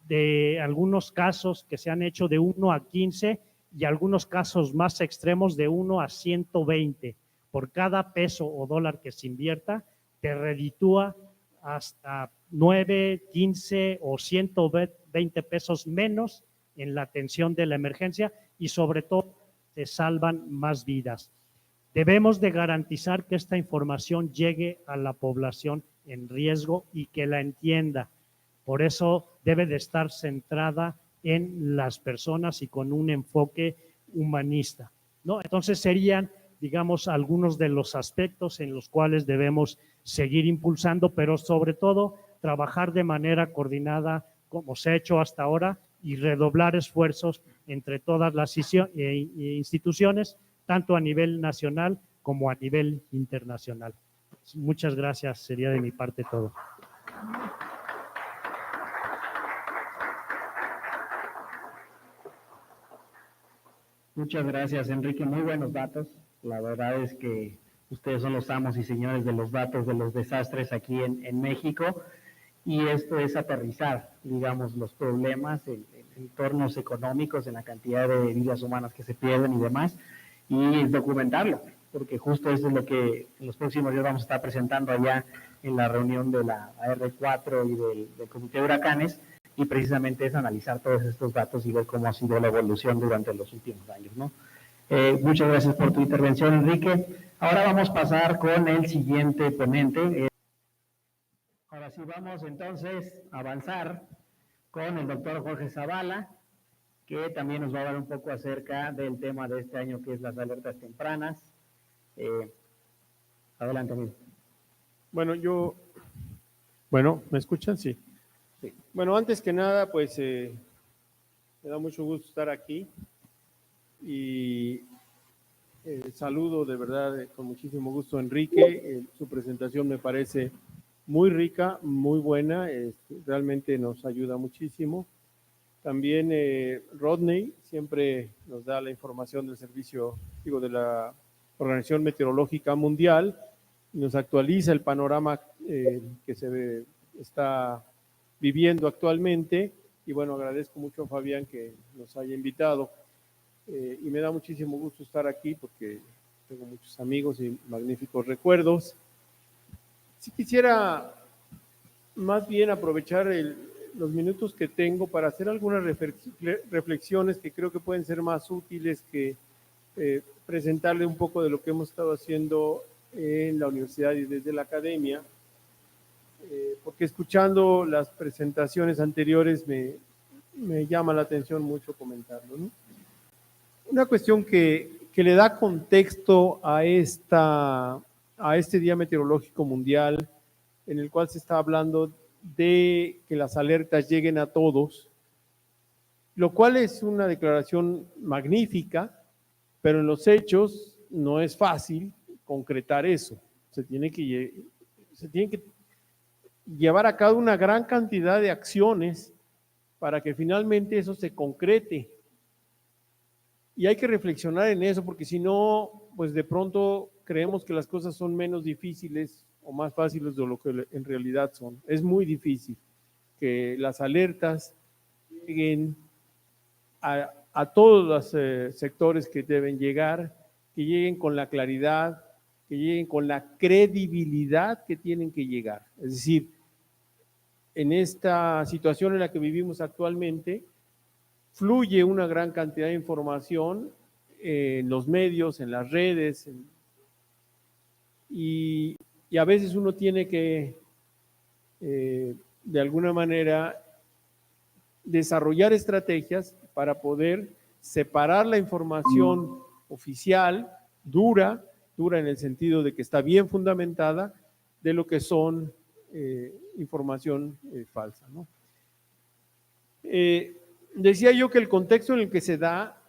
de algunos casos que se han hecho de 1 a 15 y algunos casos más extremos de 1 a 120. Por cada peso o dólar que se invierta, te reditúa hasta 9, 15 o 120 pesos menos en la atención de la emergencia y sobre todo se salvan más vidas. Debemos de garantizar que esta información llegue a la población en riesgo y que la entienda. Por eso debe de estar centrada en las personas y con un enfoque humanista, ¿no? Entonces serían, digamos, algunos de los aspectos en los cuales debemos seguir impulsando, pero sobre todo trabajar de manera coordinada como se ha hecho hasta ahora y redoblar esfuerzos entre todas las instituciones, tanto a nivel nacional como a nivel internacional. Muchas gracias, sería de mi parte todo. Muchas gracias, Enrique. Muy buenos datos. La verdad es que ustedes son los amos y señores de los datos de los desastres aquí en México. Y esto es aterrizar, digamos, los problemas en entornos económicos, en la cantidad de vidas humanas que se pierden y demás, y documentarlo, porque justo eso es lo que en los próximos días vamos a estar presentando allá en la reunión de la AR4 y del Comité de Huracanes, y precisamente es analizar todos estos datos y ver cómo ha sido la evolución durante los últimos años, ¿no? Muchas gracias por tu intervención, Enrique. Ahora vamos a pasar con el siguiente ponente. Ahora sí vamos entonces a avanzar con el doctor Jorge Zavala, que también nos va a hablar un poco acerca del tema de este año, que es las alertas tempranas. Adelante, amigo. Bueno, ¿me escuchan? Sí. Sí. Bueno, antes que nada, pues me da mucho gusto estar aquí y saludo de verdad con muchísimo gusto a Enrique. Su presentación me parece muy rica, muy buena, realmente nos ayuda muchísimo. También Rodney siempre nos da la información del servicio, de la Organización Meteorológica Mundial, nos actualiza el panorama que se está viviendo actualmente, y bueno, agradezco mucho a Fabián que nos haya invitado, y me da muchísimo gusto estar aquí porque tengo muchos amigos y magníficos recuerdos. Si quisiera más bien aprovechar los minutos que tengo para hacer algunas reflexiones que creo que pueden ser más útiles que presentarle un poco de lo que hemos estado haciendo en la universidad y desde la academia, porque escuchando las presentaciones anteriores me llama la atención mucho comentarlo, ¿no? Una cuestión que le da contexto a este Día Meteorológico Mundial, en el cual se está hablando de que las alertas lleguen a todos, lo cual es una declaración magnífica, pero en los hechos no es fácil concretar eso. Se tiene que llevar a cabo una gran cantidad de acciones para que finalmente eso se concrete. Y hay que reflexionar en eso, porque si no, pues de pronto creemos que las cosas son menos difíciles o más fáciles de lo que en realidad son. Es muy difícil que las alertas lleguen a todos los sectores que deben llegar, que lleguen con la claridad, que lleguen con la credibilidad que tienen que llegar. Es decir, en esta situación en la que vivimos actualmente, fluye una gran cantidad de información en los medios, en las redes, y a veces uno tiene que, de alguna manera, desarrollar estrategias para poder separar la información oficial, dura en el sentido de que está bien fundamentada, de lo que son información falsa, ¿no? Decía yo que el contexto en el que se da,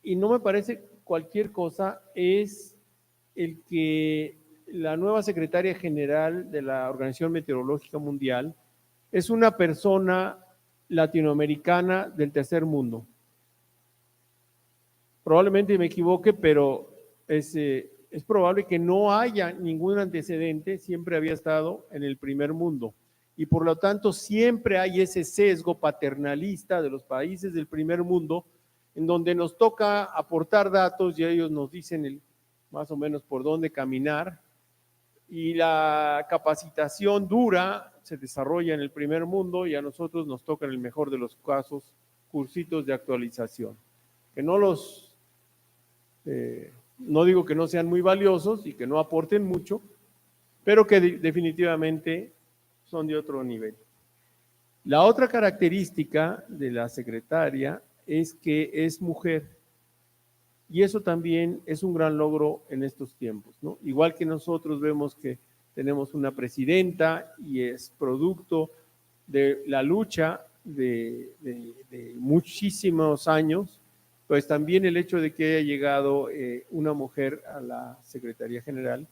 y no me parece cualquier cosa, es el que la nueva secretaria general de la Organización Meteorológica Mundial es una persona latinoamericana del tercer mundo. Probablemente me equivoque, pero es probable que no haya ningún antecedente, siempre había estado en el primer mundo. Y por lo tanto siempre hay ese sesgo paternalista de los países del primer mundo, en donde nos toca aportar datos y ellos nos dicen más o menos por dónde caminar, y la capacitación dura se desarrolla en el primer mundo y a nosotros nos toca en el mejor de los casos cursitos de actualización, que no digo que no sean muy valiosos y que no aporten mucho, pero que definitivamente son de otro nivel. La otra característica de la secretaria es que es mujer, y eso también es un gran logro en estos tiempos, ¿no? Igual que nosotros vemos que tenemos una presidenta y es producto de la lucha de muchísimos años, pues también el hecho de que haya llegado una mujer a la Secretaría General,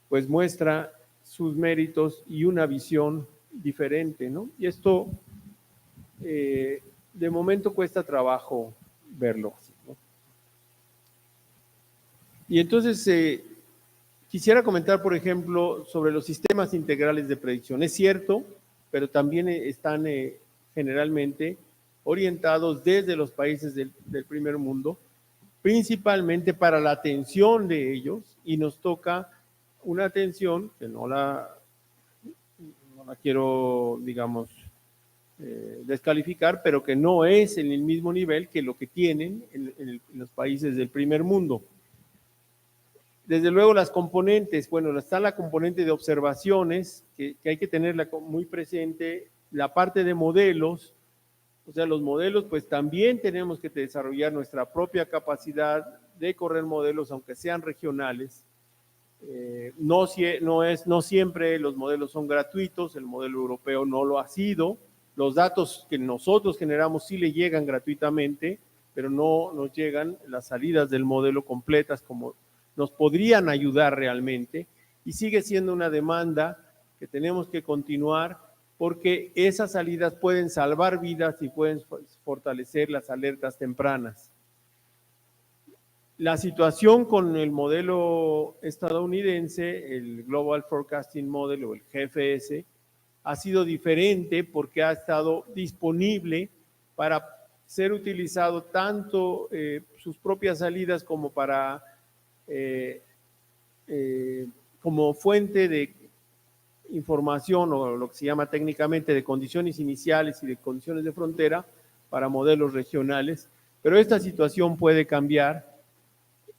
pues muestra sus méritos y una visión diferente, ¿no? Y esto de momento cuesta trabajo verlo, ¿no? Y entonces quisiera comentar, por ejemplo, sobre los sistemas integrales de predicción. Es cierto, pero también están generalmente orientados desde los países del primer mundo, principalmente para la atención de ellos, y nos toca una atención que no la quiero, digamos, descalificar, pero que no es en el mismo nivel que lo que tienen en los países del primer mundo. Desde luego las componentes, bueno, está la componente de observaciones, que hay que tenerla muy presente, la parte de modelos, O sea, los modelos, pues también tenemos que desarrollar nuestra propia capacidad de correr modelos, aunque sean regionales. No siempre los modelos son gratuitos, el modelo europeo no lo ha sido. Los datos que nosotros generamos sí le llegan gratuitamente, pero no nos llegan las salidas del modelo completas como nos podrían ayudar realmente. Y sigue siendo una demanda que tenemos que continuar, porque esas salidas pueden salvar vidas y pueden fortalecer las alertas tempranas. La situación con el modelo estadounidense, el Global Forecasting Model o el GFS, ha sido diferente porque ha estado disponible para ser utilizado tanto sus propias salidas como para como fuente de información, o lo que se llama técnicamente de condiciones iniciales y de condiciones de frontera para modelos regionales. Pero esta situación puede cambiar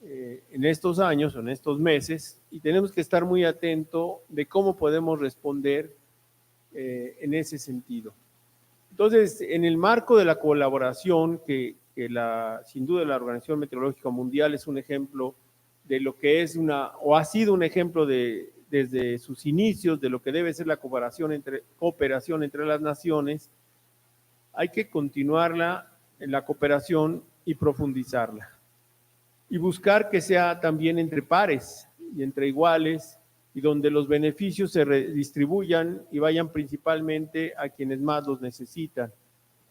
en estos años o en estos meses, y tenemos que estar muy atentos de cómo podemos responder en ese sentido. Entonces, en el marco de la colaboración, sin duda la Organización Meteorológica Mundial es un ejemplo de lo que es o ha sido un ejemplo desde sus inicios de lo que debe ser la cooperación entre las naciones. Hay que continuarla en la cooperación y profundizarla. Y buscar que sea también entre pares y entre iguales, y donde los beneficios se redistribuyan y vayan principalmente a quienes más los necesitan.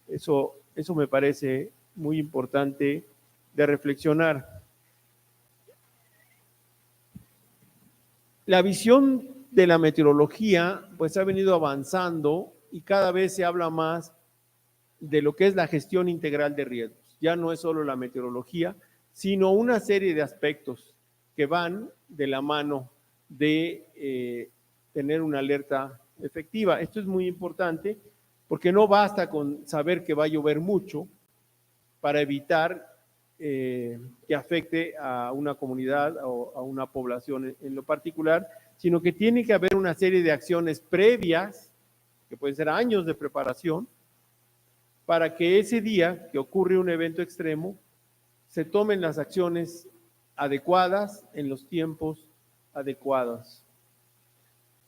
Eso me parece muy importante de reflexionar. La visión de la meteorología pues ha venido avanzando y cada vez se habla más de lo que es la gestión integral de riesgos. Ya no es solo la meteorología, sino una serie de aspectos que van de la mano de tener una alerta efectiva. Esto es muy importante porque no basta con saber que va a llover mucho para evitar que afecte a una comunidad o a una población en lo particular, sino que tiene que haber una serie de acciones previas, que pueden ser años de preparación, para que ese día que ocurre un evento extremo, se tomen las acciones adecuadas en los tiempos adecuados.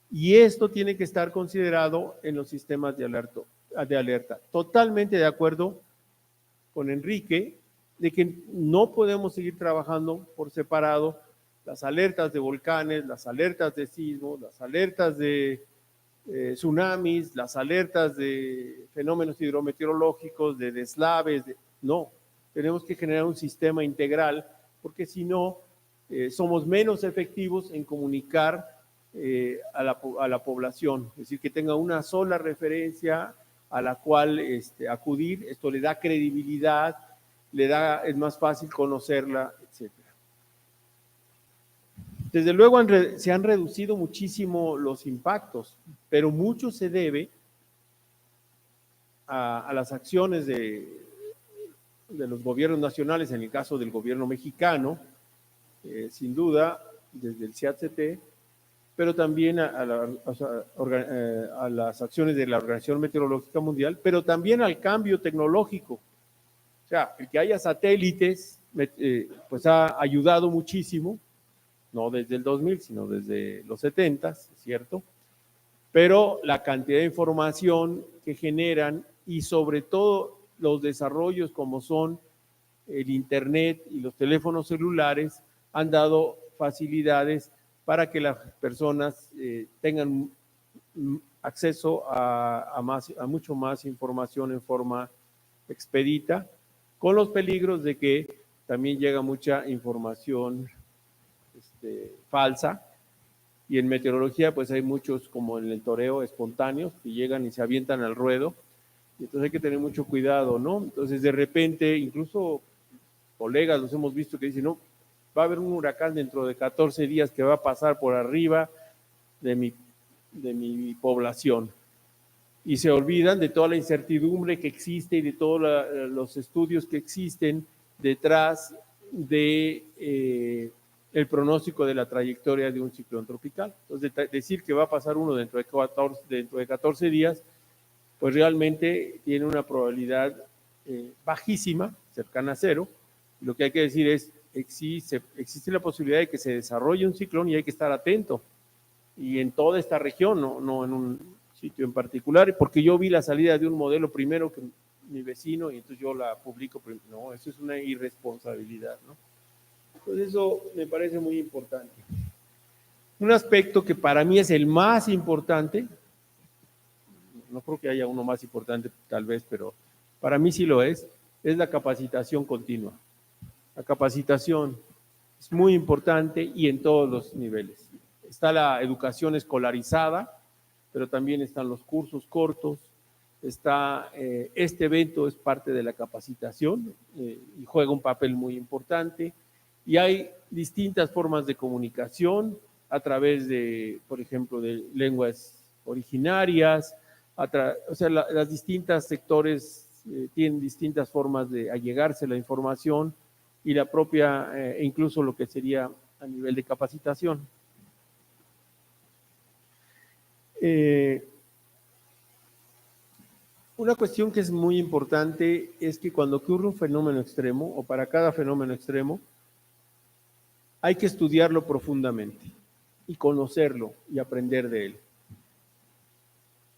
Y esto tiene que estar considerado en los sistemas de alerta. Totalmente de acuerdo con Enrique de que no podemos seguir trabajando por separado las alertas de volcanes, las alertas de sismos, las alertas de tsunamis, las alertas de fenómenos hidrometeorológicos, de deslaves. No, tenemos que generar un sistema integral, porque si no, somos menos efectivos en comunicar a la población. Es decir, que tenga una sola referencia a la cual acudir. Esto le da credibilidad, es más fácil conocerla, etc. Desde luego se han reducido muchísimo los impactos, pero mucho se debe a las acciones de los gobiernos nacionales, en el caso del gobierno mexicano, sin duda, desde el CIATCT, pero también a las acciones de la Organización Meteorológica Mundial, pero también al cambio tecnológico. O sea, el que haya satélites, pues ha ayudado muchísimo, no desde el 2000, sino desde los 70, ¿es cierto? Pero la cantidad de información que generan y sobre todo los desarrollos como son el Internet y los teléfonos celulares han dado facilidades para que las personas tengan acceso a mucho más información en forma expedita, con los peligros de que también llega mucha información falsa, y en meteorología pues hay muchos, como en el toreo, espontáneos que llegan y se avientan al ruedo, y entonces hay que tener mucho cuidado, ¿no? Entonces de repente, incluso colegas los hemos visto que dicen, no, va a haber un huracán dentro de 14 días que va a pasar por arriba de mi población, y se olvidan de toda la incertidumbre que existe y de todos los estudios que existen detrás de el pronóstico de la trayectoria de un ciclón tropical. Entonces, decir que va a pasar uno dentro de 14 días pues realmente tiene una probabilidad bajísima, cercana a cero. Lo que hay que decir es, existe la posibilidad de que se desarrolle un ciclón y hay que estar atento. Y en toda esta región, no en un sitio en particular, porque yo vi la salida de un modelo primero que mi vecino y entonces yo la publico. No, eso es una irresponsabilidad, ¿no? Entonces eso me parece muy importante. Un aspecto que para mí es el más importante, no creo que haya uno más importante tal vez, pero para mí sí lo es la capacitación continua. La capacitación es muy importante y en todos los niveles. Está la educación escolarizada, pero también están los cursos cortos, este evento es parte de la capacitación y juega un papel muy importante. Y hay distintas formas de comunicación a través de, por ejemplo, de lenguas originarias, o sea, las distintas sectores tienen distintas formas de allegarse la información y la propia, incluso lo que sería a nivel de capacitación. Una cuestión que es muy importante es que cuando ocurre un fenómeno extremo, o para cada fenómeno extremo, hay que estudiarlo profundamente y conocerlo y aprender de él.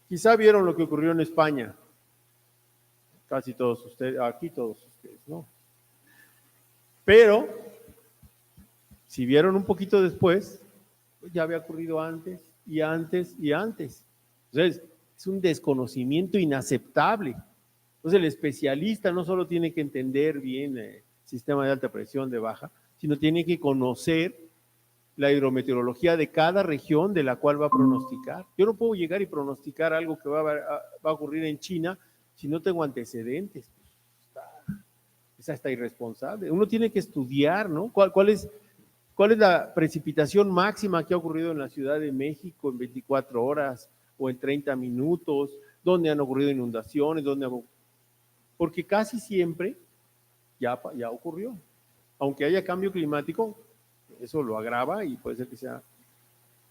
Quizá vieron lo que ocurrió en España, casi todos ustedes, aquí todos ustedes, ¿no? Pero, si vieron un poquito después, pues ya había ocurrido antes y antes y antes. Entonces, es un desconocimiento inaceptable. Entonces, el especialista no solo tiene que entender bien el sistema de alta presión, de baja, sino tiene que conocer la hidrometeorología de cada región de la cual va a pronosticar. Yo no puedo llegar y pronosticar algo que va a ocurrir en China si no tengo antecedentes. Es hasta irresponsable. Uno tiene que estudiar, ¿no? ¿Cuál es la precipitación máxima que ha ocurrido en la Ciudad de México en 24 horas o en 30 minutos? ¿Dónde han ocurrido inundaciones? Porque casi siempre ya ocurrió. Aunque haya cambio climático, eso lo agrava y puede ser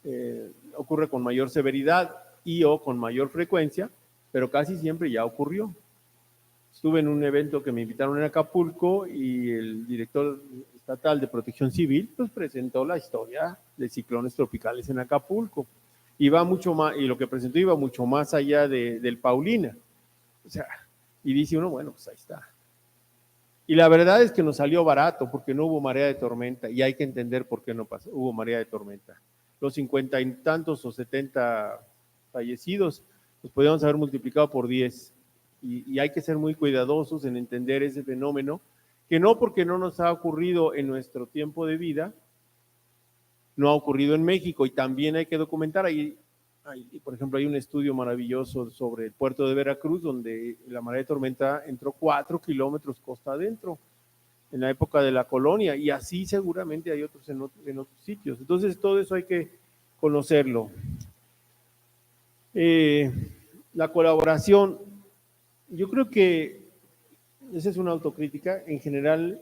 que ocurre con mayor severidad y o con mayor frecuencia, pero casi siempre ya ocurrió. Estuve en un evento que me invitaron en Acapulco y el director estatal de Protección Civil pues presentó la historia de ciclones tropicales en Acapulco. Y lo que presentó iba mucho más allá del Paulina. O sea, y dice uno, bueno, pues ahí está. Y la verdad es que nos salió barato porque no hubo marea de tormenta y hay que entender por qué no hubo marea de tormenta. Los 50 y tantos o 70 fallecidos los podríamos haber multiplicado por 10 y hay que ser muy cuidadosos en entender ese fenómeno, que no porque no nos ha ocurrido en nuestro tiempo de vida, no ha ocurrido en México y también hay que documentar. Por ejemplo, hay un estudio maravilloso sobre el puerto de Veracruz, donde la marea de tormenta entró 4 kilómetros costa adentro en la época de la colonia, y así seguramente hay otros en otros sitios. Entonces, todo eso hay que conocerlo. La colaboración, yo creo que esa es una autocrítica. En general,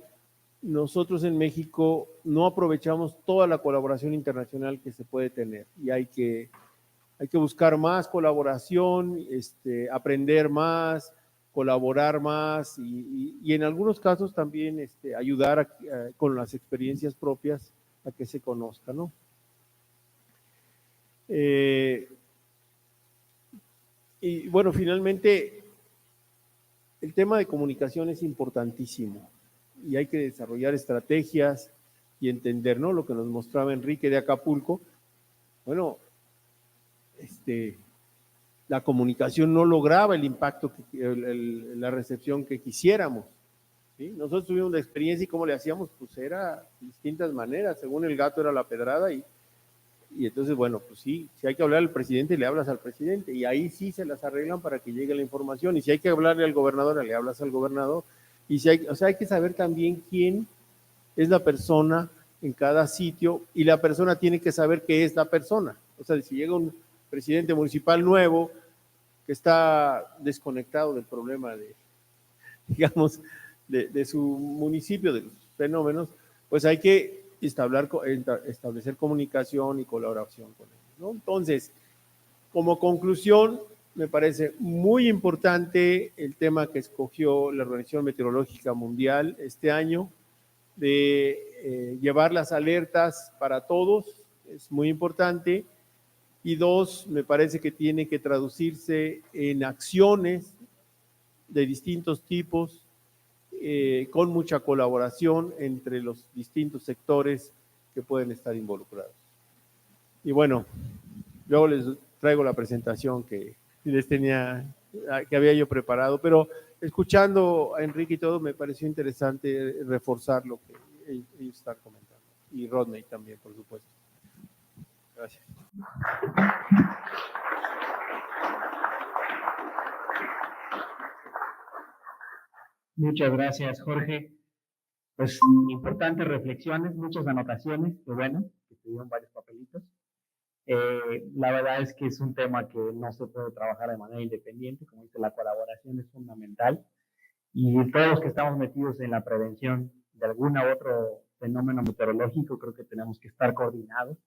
nosotros en México no aprovechamos toda la colaboración internacional que se puede tener y hay que buscar más colaboración, aprender más, colaborar más y en algunos casos también ayudar con las experiencias propias a que se conozca, ¿no? Y bueno, finalmente, el tema de comunicación es importantísimo y hay que desarrollar estrategias y entender, ¿no? Lo que nos mostraba Enrique de Acapulco. Bueno, la comunicación no lograba el impacto, la recepción que quisiéramos, ¿sí? Nosotros tuvimos la experiencia y cómo le hacíamos, pues era de distintas maneras, según el gato era la pedrada y entonces, bueno, pues sí, si hay que hablar al presidente, le hablas al presidente y ahí sí se las arreglan para que llegue la información y si hay que hablarle al gobernador, le hablas al gobernador y o sea, hay que saber también quién es la persona en cada sitio y la persona tiene que saber qué es la persona. O sea, si llega un presidente municipal nuevo que está desconectado del problema digamos, de su municipio, de los fenómenos, pues hay que establecer comunicación y colaboración con él, ¿no? Entonces, como conclusión, me parece muy importante el tema que escogió la Organización Meteorológica Mundial este año, de llevar las alertas para todos, es muy importante. Y dos, me parece que tiene que traducirse en acciones de distintos tipos, con mucha colaboración entre los distintos sectores que pueden estar involucrados. Y bueno, luego les traigo la presentación que había yo preparado, pero escuchando a Enrique y todo, me pareció interesante reforzar lo que ellos están comentando. Y Rodney también, por supuesto. Gracias. Muchas gracias, Jorge. Pues importantes reflexiones, muchas anotaciones, que bueno, que te dieron varios papelitos. La verdad es que es un tema que no se puede trabajar de manera independiente, como dice, la colaboración es fundamental y todos los que estamos metidos en la prevención de algún otro fenómeno meteorológico creo que tenemos que estar coordinados.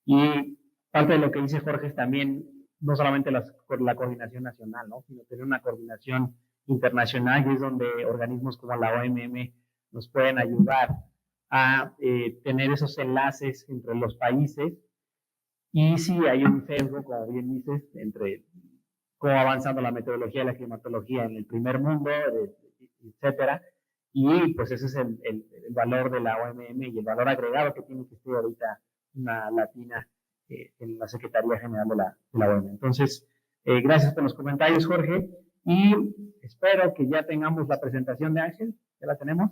Y parte de lo que dice Jorge es también no solamente la coordinación nacional, ¿no? Sino tener una coordinación internacional, y es donde organismos como la OMM nos pueden ayudar a tener esos enlaces entre los países. Y sí hay un sesgo, como bien dices, entre cómo va avanzando la meteorología y la climatología en el primer mundo, etcétera. Y pues ese es el valor de la OMM y el valor agregado que tiene que ser ahorita una latina en la Secretaría General de la OMM. Entonces, gracias por los comentarios, Jorge, y espero que ya tengamos la presentación de Ángel. ¿Ya la tenemos?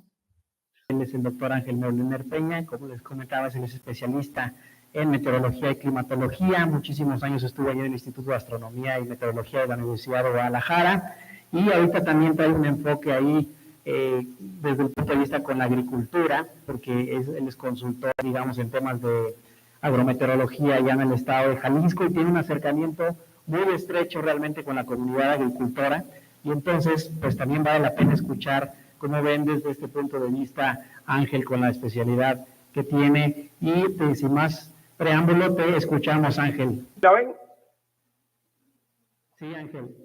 Él es el doctor Ángel Moliner Peña, como les comentaba, él es especialista en meteorología y climatología. Muchísimos años estuvo allí en el Instituto de Astronomía y Meteorología de la Universidad de Guadalajara, y ahorita también trae un enfoque ahí desde el punto de vista con la agricultura, porque él es consultor, digamos, en temas de agrometeorología allá en el estado de Jalisco, y tiene un acercamiento muy estrecho realmente con la comunidad agricultora, y entonces pues también vale la pena escuchar cómo ven desde este punto de vista Ángel con la especialidad que tiene, y sin más preámbulo te escuchamos, Ángel. ¿La ven? Sí, Ángel.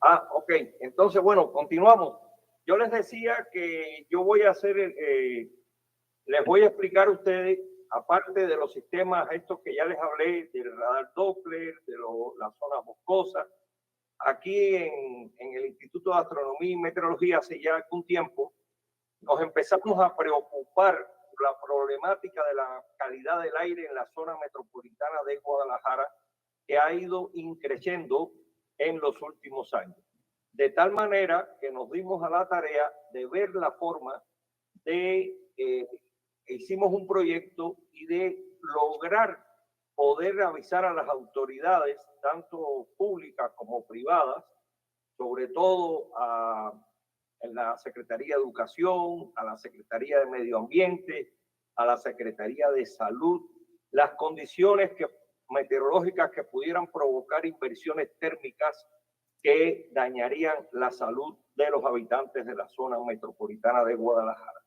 Ah, ok. Entonces, bueno, continuamos. Yo les decía que yo voy a hacer, les voy a explicar a ustedes, aparte de los sistemas estos que ya les hablé, del radar Doppler, de la zona boscosa, aquí en el Instituto de Astronomía y Meteorología hace ya algún tiempo, nos empezamos a preocupar por la problemática de la calidad del aire en la zona metropolitana de Guadalajara, que ha ido increciendo en los últimos años. De tal manera que nos dimos a la tarea de ver la forma de, hicimos un proyecto y de lograr poder avisar a las autoridades, tanto públicas como privadas, sobre todo a la Secretaría de Educación, a la Secretaría de Medio Ambiente, a la Secretaría de Salud, las condiciones meteorológicas que pudieran provocar inversiones térmicas que dañarían la salud de los habitantes de la zona metropolitana de Guadalajara.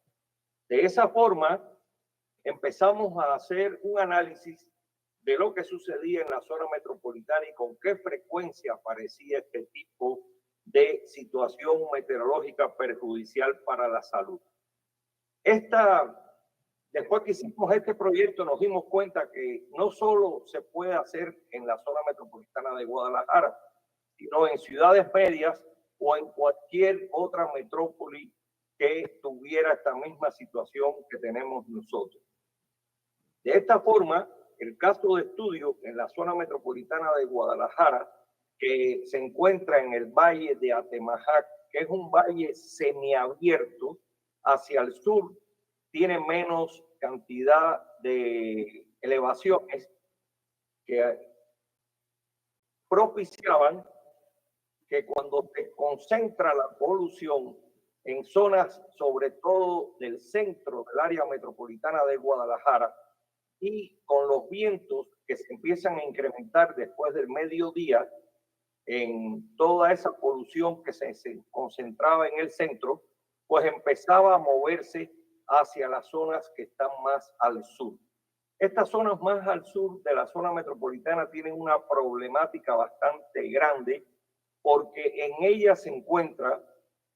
De esa forma, empezamos a hacer un análisis de lo que sucedía en la zona metropolitana y con qué frecuencia aparecía este tipo de situación meteorológica perjudicial para la salud. Después que hicimos este proyecto, nos dimos cuenta que no solo se puede hacer en la zona metropolitana de Guadalajara, sino en ciudades medias o en cualquier otra metrópoli que tuviera esta misma situación que tenemos nosotros. De esta forma, el caso de estudio en la zona metropolitana de Guadalajara, que se encuentra en el valle de Atemajac, que es un valle semiabierto hacia el sur, tiene menos cantidad de elevaciones que propiciaban que cuando se concentra la polución en zonas, sobre todo del centro del área metropolitana de Guadalajara, y con los vientos que se empiezan a incrementar después del mediodía, en toda esa polución que se concentraba en el centro, pues empezaba a moverse hacia las zonas que están más al sur. Estas zonas más al sur de la zona metropolitana tienen una problemática bastante grande porque en ellas se encuentra,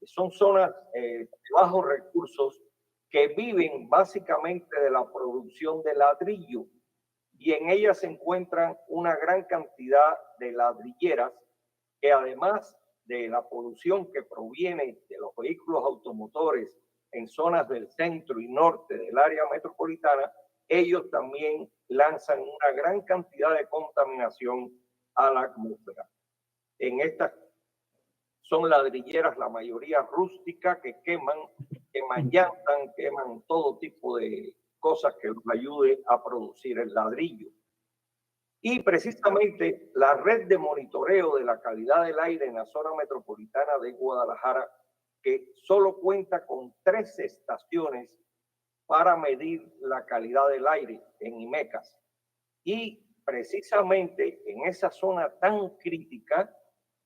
son zonas de bajos recursos que viven básicamente de la producción de ladrillo y en ellas se encuentran una gran cantidad de ladrilleras que además de la polución que proviene de los vehículos automotores en zonas del centro y norte del área metropolitana, ellos también lanzan una gran cantidad de contaminación a la atmósfera. En estas son ladrilleras, la mayoría rústicas, que queman llantas, queman todo tipo de cosas que nos ayude a producir el ladrillo. Y precisamente la red de monitoreo de la calidad del aire en la zona metropolitana de Guadalajara, que solo cuenta con 3 estaciones para medir la calidad del aire en IMECAS. Y precisamente en esa zona tan crítica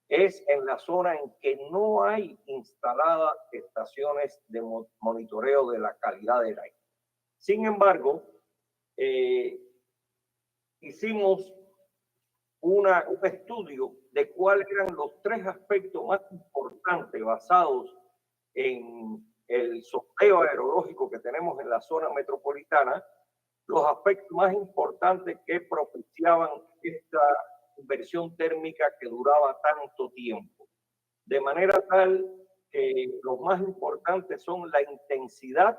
es en la zona en que no hay instaladas estaciones de monitoreo de la calidad del aire. Sin embargo, hicimos un estudio de cuáles eran los 3 aspectos más importantes basados en el sondeo aerológico que tenemos en la zona metropolitana, los aspectos más importantes que propiciaban esta inversión térmica que duraba tanto tiempo. De manera tal que los más importantes son la intensidad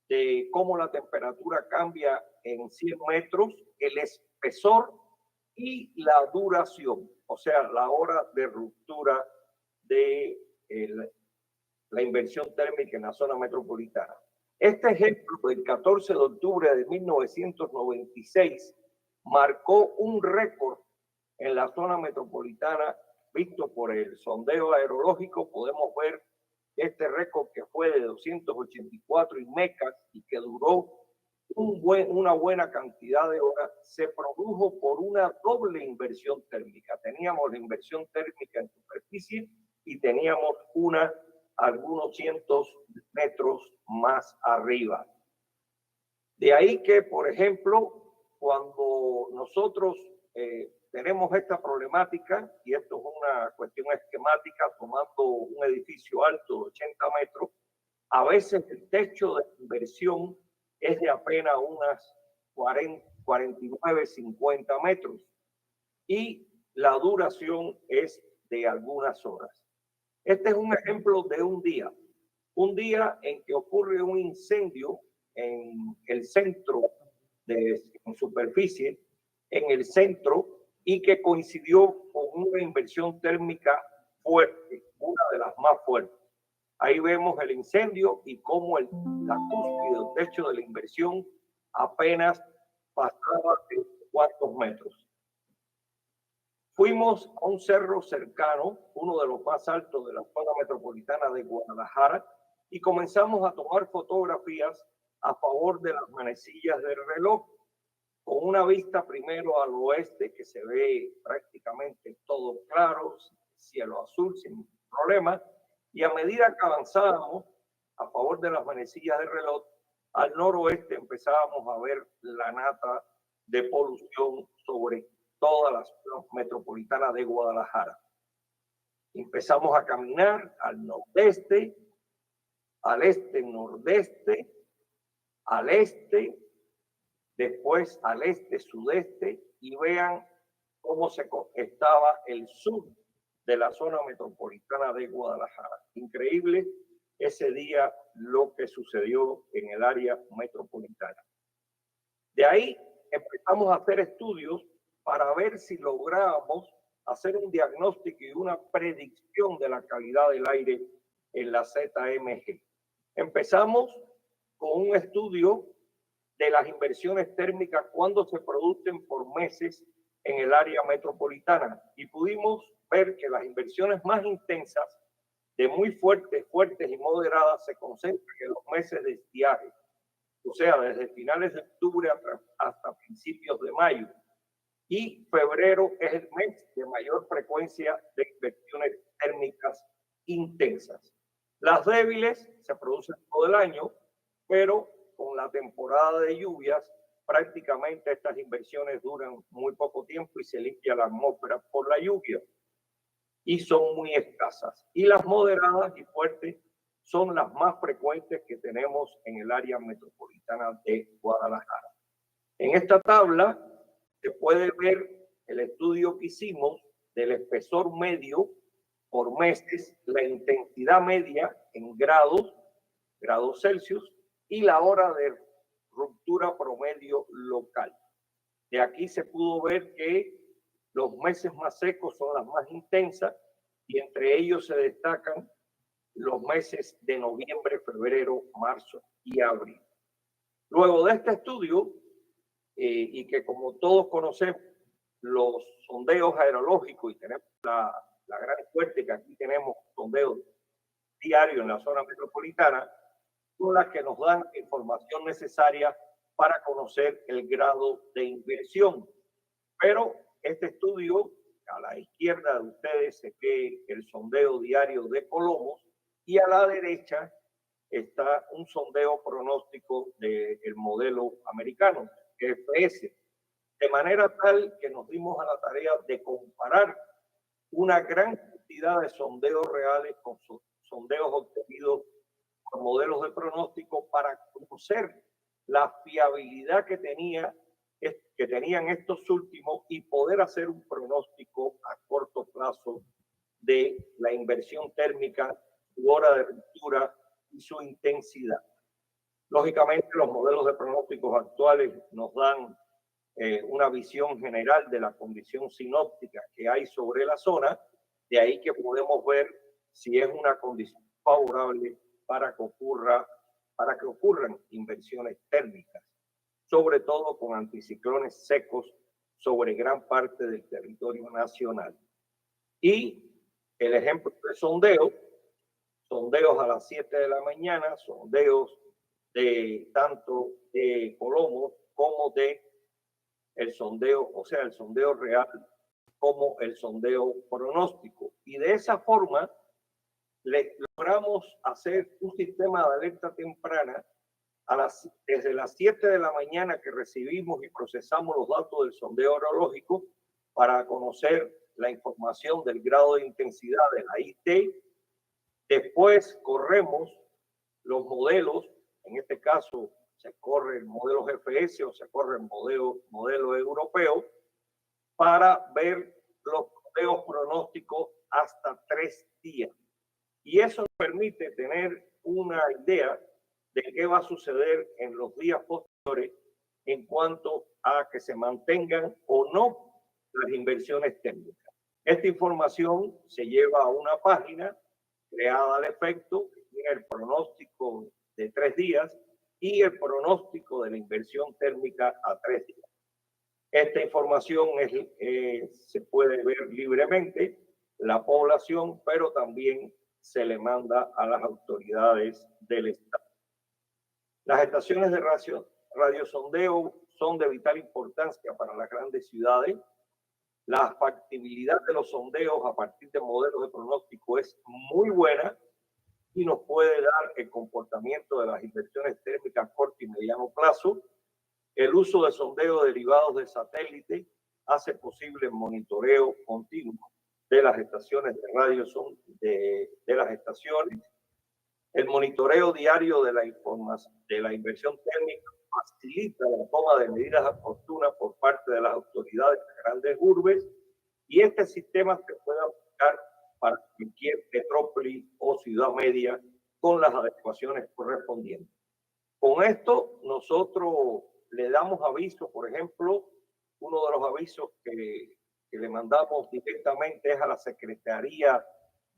de cómo la temperatura cambia en 100 metros, el espesor y la duración, o sea, la hora de ruptura de la inversión térmica en la zona metropolitana. Este ejemplo del 14 de octubre de 1996 marcó un récord en la zona metropolitana visto por el sondeo aerológico. Podemos ver este récord que fue de 284 IMECAS y que duró una buena cantidad de horas, se produjo por una doble inversión térmica. Teníamos la inversión térmica en superficie y teníamos algunos cientos de metros más arriba. De ahí que, por ejemplo, cuando nosotros tenemos esta problemática, y esto es una cuestión esquemática, tomando un edificio alto de 80 metros, a veces el techo de inversión es de apenas unas 49, 50 metros y la duración es de algunas horas. Este es un ejemplo de un día en que ocurre un incendio en el centro en superficie, en el centro, y que coincidió con una inversión térmica fuerte, una de las más fuertes. Ahí vemos el incendio y cómo la cúspide del techo de la inversión apenas pasaba de cuantos metros. Fuimos a un cerro cercano, uno de los más altos de la zona metropolitana de Guadalajara, y comenzamos a tomar fotografías a favor de las manecillas del reloj, con una vista primero al oeste, que se ve prácticamente todo claro, cielo azul, sin problema, y a medida que avanzábamos a favor de las manecillas del reloj, al noroeste empezábamos a ver la nata de polución sobre toda la zona metropolitana de Guadalajara. Empezamos a caminar al nordeste, al este-nordeste, al este, después al este-sudeste, y vean cómo estaba el sur de la zona metropolitana de Guadalajara. Increíble ese día lo que sucedió en el área metropolitana. De ahí empezamos a hacer estudios para ver si lográbamos hacer un diagnóstico y una predicción de la calidad del aire en la ZMG. Empezamos con un estudio de las inversiones térmicas cuando se producen por meses en el área metropolitana y pudimos ver que las inversiones más intensas, de muy fuertes y moderadas, se concentran en los meses de estiaje, o sea, desde finales de octubre hasta principios de mayo. Y febrero es el mes de mayor frecuencia de inversiones térmicas intensas. Las débiles se producen todo el año, pero con la temporada de lluvias prácticamente estas inversiones duran muy poco tiempo y se limpia la atmósfera por la lluvia y son muy escasas. Y las moderadas y fuertes son las más frecuentes que tenemos en el área metropolitana de Guadalajara. En esta tabla se puede ver el estudio que hicimos del espesor medio por meses, la intensidad media en grados Celsius y la hora de ruptura promedio local. De aquí se pudo ver que los meses más secos son las más intensas y entre ellos se destacan los meses de noviembre, febrero, marzo y abril. Luego de este estudio, y que como todos conocemos los sondeos aerológicos y tenemos la gran suerte que aquí tenemos sondeos diarios en la zona metropolitana, son las que nos dan información necesaria para conocer el grado de inversión. Pero este estudio, a la izquierda de ustedes se ve el sondeo diario de Colomos y a la derecha está un sondeo pronóstico del modelo americano, FS, de manera tal que nos dimos a la tarea de comparar una gran cantidad de sondeos reales con sondeos obtenidos por modelos de pronóstico para conocer la fiabilidad que tenían estos últimos y poder hacer un pronóstico a corto plazo de la inversión térmica, su hora de ruptura y su intensidad. Lógicamente, los modelos de pronósticos actuales nos dan una visión general de la condición sinóptica que hay sobre la zona, de ahí que podemos ver si es una condición favorable para que ocurran inversiones térmicas, sobre todo con anticiclones secos sobre gran parte del territorio nacional. Y el ejemplo de sondeos a las 7 de la mañana, sondeos de tanto de Colomos como de el sondeo, o sea, el sondeo real como el sondeo pronóstico. Y de esa forma logramos hacer un sistema de alerta temprana desde las 7 de la mañana que recibimos y procesamos los datos del sondeo aerológico para conocer la información del grado de intensidad de la IT. Después corremos los modelos, en este caso se corre el modelo GFS o se corre el modelo europeo para ver los modelos pronósticos hasta 3 días. Y eso nos permite tener una idea de qué va a suceder en los días posteriores en cuanto a que se mantengan o no las inversiones técnicas. Esta información se lleva a una página creada al efecto, que tiene el pronóstico de 3 días y el pronóstico de la inversión térmica a 3 días. Esta información se puede ver libremente, la población, pero también se le manda a las autoridades del Estado. Las estaciones de radiosondeo son de vital importancia para las grandes ciudades. La factibilidad de los sondeos a partir de modelos de pronóstico es muy buena y nos puede dar el comportamiento de las inversiones térmicas a corto y mediano plazo. El uso de sondeos derivados de satélite hace posible el monitoreo continuo de las estaciones de radio de las estaciones. El monitoreo diario de la inversión térmica facilita la toma de medidas oportunas por parte de las autoridades de grandes urbes y este sistema se puede aplicar para cualquier metrópoli o ciudad media con las adecuaciones correspondientes. Con esto nosotros le damos aviso, por ejemplo, uno de los avisos que le mandamos directamente es a la Secretaría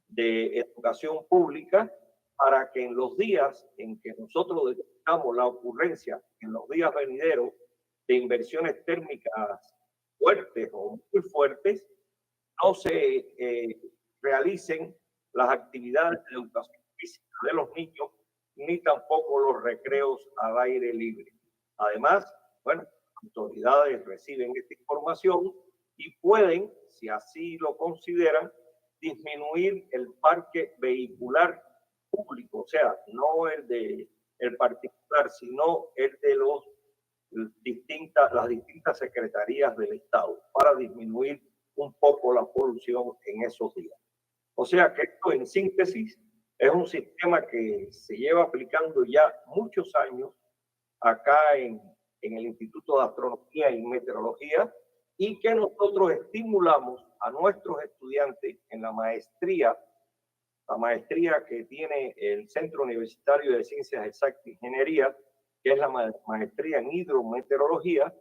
de Educación Pública para que en los días en que nosotros detectamos la ocurrencia, en los días venideros, de inversiones térmicas fuertes o muy fuertes, no se realicen las actividades de educación física de los niños, ni tampoco los recreos al aire libre. Además, bueno, autoridades reciben esta información y pueden, si así lo consideran, disminuir el parque vehicular público, o sea, no el particular, sino el de los las distintas secretarías del Estado para disminuir un poco la polución en esos días. O sea que esto, en síntesis, es un sistema que se lleva aplicando ya muchos años acá en el Instituto de Astronomía y Meteorología, y que nosotros estimulamos a nuestros estudiantes en la maestría que tiene el Centro Universitario de Ciencias Exactas e Ingeniería, que es la maestría en hidrometeorología.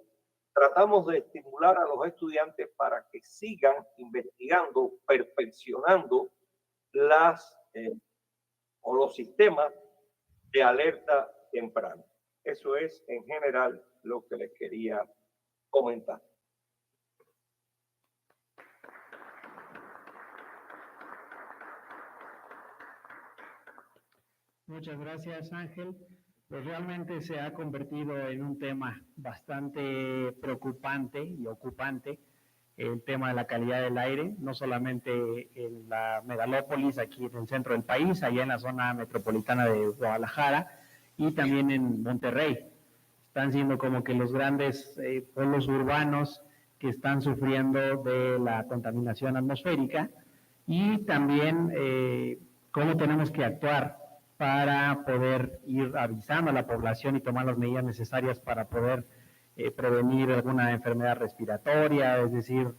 Tratamos de estimular a los estudiantes para que sigan investigando, perfeccionando los sistemas de alerta temprana. Eso es en general lo que les quería comentar. Muchas gracias, Ángel. Pues realmente se ha convertido en un tema bastante preocupante y ocupante, el tema de la calidad del aire, no solamente en la megalópolis, aquí en el centro del país, allá en la zona metropolitana de Guadalajara, y también en Monterrey. Están siendo como que los grandes pueblos urbanos que están sufriendo de la contaminación atmosférica, y también cómo tenemos que actuar para poder ir avisando a la población y tomar las medidas necesarias para poder prevenir alguna enfermedad respiratoria, es decir,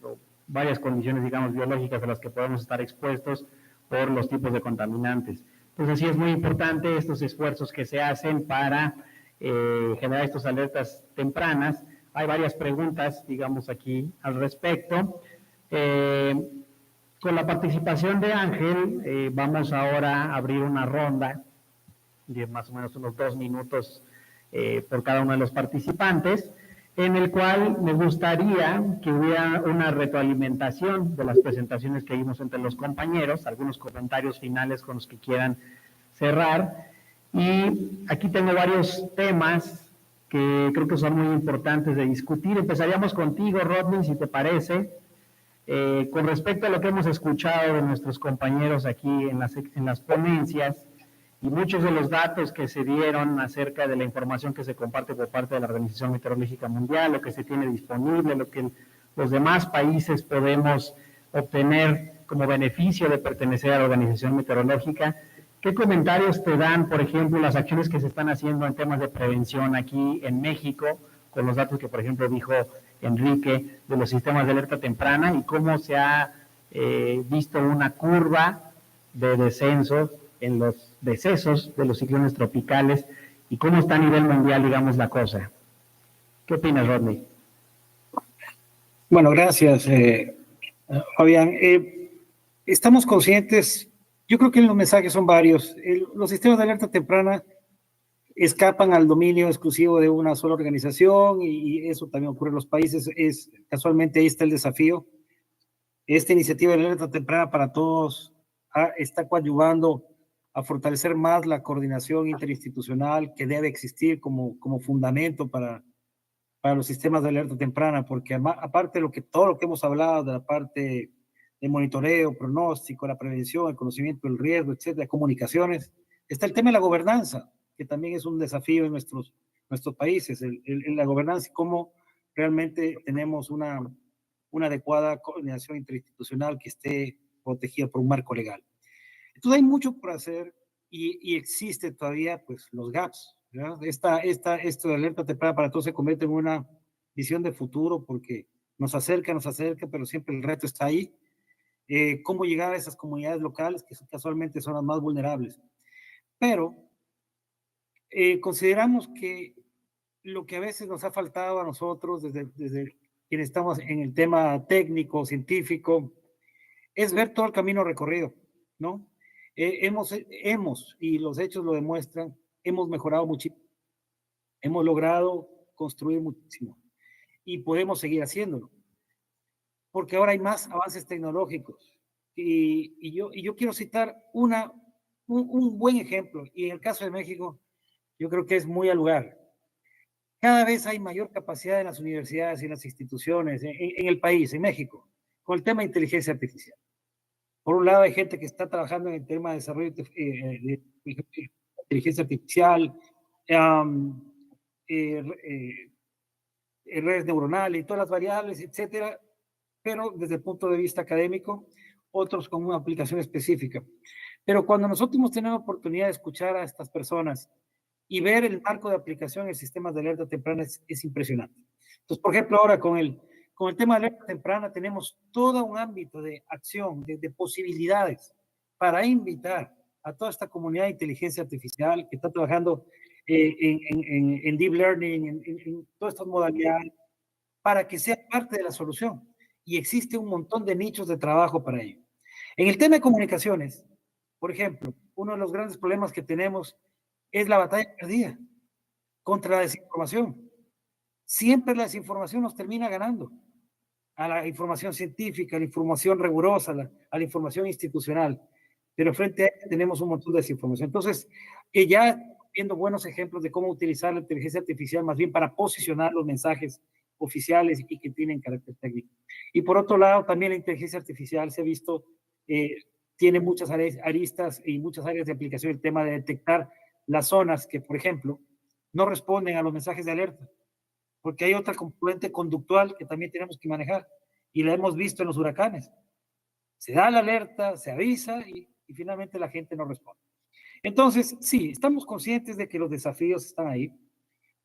varias condiciones, digamos, biológicas a las que podemos estar expuestos por los tipos de contaminantes. Entonces, sí es muy importante estos esfuerzos que se hacen para generar estas alertas tempranas. Hay varias preguntas, digamos, aquí al respecto. Con la participación de Ángel, vamos ahora a abrir una ronda de más o menos unos 2 minutos por cada uno de los participantes, en el cual me gustaría que hubiera una retroalimentación de las presentaciones que vimos entre los compañeros, algunos comentarios finales con los que quieran cerrar. Y aquí tengo varios temas que creo que son muy importantes de discutir. Empezaríamos contigo, Rodney, si te parece. Con respecto a lo que hemos escuchado de nuestros compañeros aquí en las ponencias, y muchos de los datos que se dieron acerca de la información que se comparte por parte de la Organización Meteorológica Mundial, lo que se tiene disponible, lo que los demás países podemos obtener como beneficio de pertenecer a la Organización Meteorológica. ¿Qué comentarios te dan, por ejemplo, las acciones que se están haciendo en temas de prevención aquí en México, con los datos que, por ejemplo, dijo Enrique de los sistemas de alerta temprana, y cómo se ha visto una curva de descenso en los decesos de los ciclones tropicales, y cómo está a nivel mundial, digamos, la cosa? ¿Qué opinas, Rodney? Bueno, gracias, Fabián. Estamos conscientes, yo creo que los mensajes son varios. Los sistemas de alerta temprana escapan al dominio exclusivo de una sola organización, y eso también ocurre en los países. Casualmente ahí está el desafío. Esta iniciativa de alerta temprana para todos está coadyuvando a fortalecer más la coordinación interinstitucional que debe existir como fundamento para los sistemas de alerta temprana, porque aparte de todo lo que hemos hablado de la parte de monitoreo, pronóstico, la prevención, el conocimiento del riesgo, etcétera, comunicaciones, está el tema de la gobernanza, que también es un desafío en nuestros países, la gobernanza y cómo realmente tenemos una adecuada coordinación interinstitucional que esté protegida por un marco legal. Entonces hay mucho por hacer, y existe todavía pues los gaps, ¿verdad? Esto de alerta temprana para todos se convierte en una visión de futuro, porque nos acerca, pero siempre el reto está ahí. Cómo llegar a esas comunidades locales que casualmente son las más vulnerables. Pero consideramos que lo que a veces nos ha faltado a nosotros desde quienes estamos en el tema técnico, científico, es ver todo el camino recorrido, ¿no? Y los hechos lo demuestran, hemos mejorado muchísimo, hemos logrado construir muchísimo, y podemos seguir haciéndolo, porque ahora hay más avances tecnológicos, y yo quiero citar un buen ejemplo, y en el caso de México, yo creo que es muy al lugar. Cada vez hay mayor capacidad en las universidades y en las instituciones, en el país, en México, con el tema de inteligencia artificial. Por un lado, hay gente que está trabajando en el tema de desarrollo de inteligencia artificial, redes neuronales y todas las variables, etcétera, pero desde el punto de vista académico, otros con una aplicación específica. Pero cuando nosotros hemos tenido la oportunidad de escuchar a estas personas y ver el marco de aplicación en sistemas de alerta temprana es impresionante. Entonces, por ejemplo, ahora con el tema de alerta temprana tenemos todo un ámbito de acción, de posibilidades para invitar a toda esta comunidad de inteligencia artificial que está trabajando en deep learning, en todas estas modalidades, para que sea parte de la solución. Y existe un montón de nichos de trabajo para ello. En el tema de comunicaciones, por ejemplo, uno de los grandes problemas que tenemos es la batalla perdida contra la desinformación. Siempre la desinformación nos termina ganando a la información científica, a la información rigurosa, a la información institucional. Pero frente a ella tenemos un montón de desinformación. Entonces, ya viendo buenos ejemplos de cómo utilizar la inteligencia artificial más bien para posicionar los mensajes oficiales y que tienen carácter técnico. Y por otro lado, también la inteligencia artificial se ha visto, tiene muchas aristas y muchas áreas de aplicación, el tema de detectar las zonas que, por ejemplo, no responden a los mensajes de alerta, porque hay otra componente conductual que también tenemos que manejar, y la hemos visto en los huracanes. Se da la alerta, se avisa y finalmente la gente no responde. Entonces, sí, estamos conscientes de que los desafíos están ahí,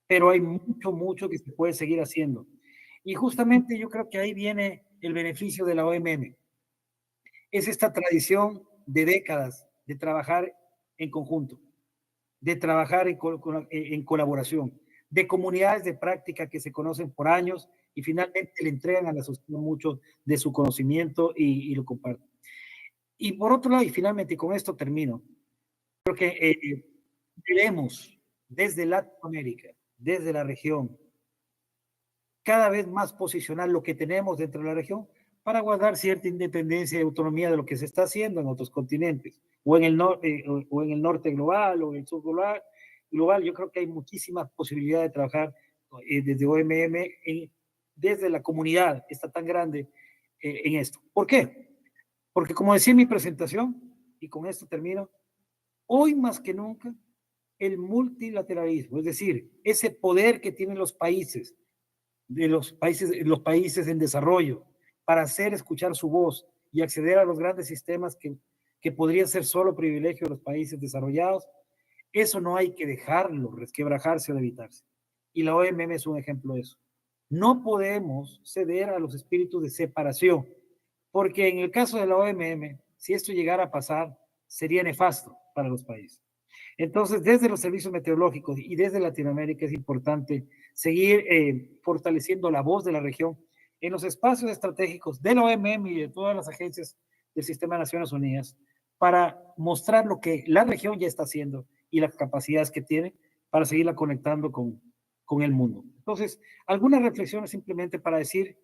pero hay mucho que se puede seguir haciendo. Y justamente yo creo que ahí viene el beneficio de la OMM. Es esta tradición de décadas de trabajar en conjunto, de trabajar en colaboración, de comunidades de práctica que se conocen por años y finalmente le entregan a la sociedad mucho de su conocimiento y lo comparten. Y por otro lado, y finalmente, y con esto termino, creo que debemos desde Latinoamérica, desde la región, cada vez más posicionar lo que tenemos dentro de la región para guardar cierta independencia y autonomía de lo que se está haciendo en otros continentes, o en el norte global, o en el sur global. Yo creo que hay muchísimas posibilidades de trabajar desde OMM, desde la comunidad, está tan grande en esto. ¿Por qué? Porque como decía en mi presentación, y con esto termino, hoy más que nunca, el multilateralismo, es decir, ese poder que tienen los países en desarrollo para hacer escuchar su voz y acceder a los grandes sistemas que podrían ser solo privilegio de los países desarrollados, eso no hay que dejarlo resquebrajarse o evitarse. Y la OMM es un ejemplo de eso. No podemos ceder a los espíritus de separación, porque en el caso de la OMM, si esto llegara a pasar, sería nefasto para los países. Entonces, desde los servicios meteorológicos y desde Latinoamérica es importante seguir fortaleciendo la voz de la región en los espacios estratégicos de la OMM y de todas las agencias del Sistema de Naciones Unidas para mostrar lo que la región ya está haciendo y las capacidades que tiene para seguirla conectando con el mundo. Entonces, algunas reflexiones simplemente para decir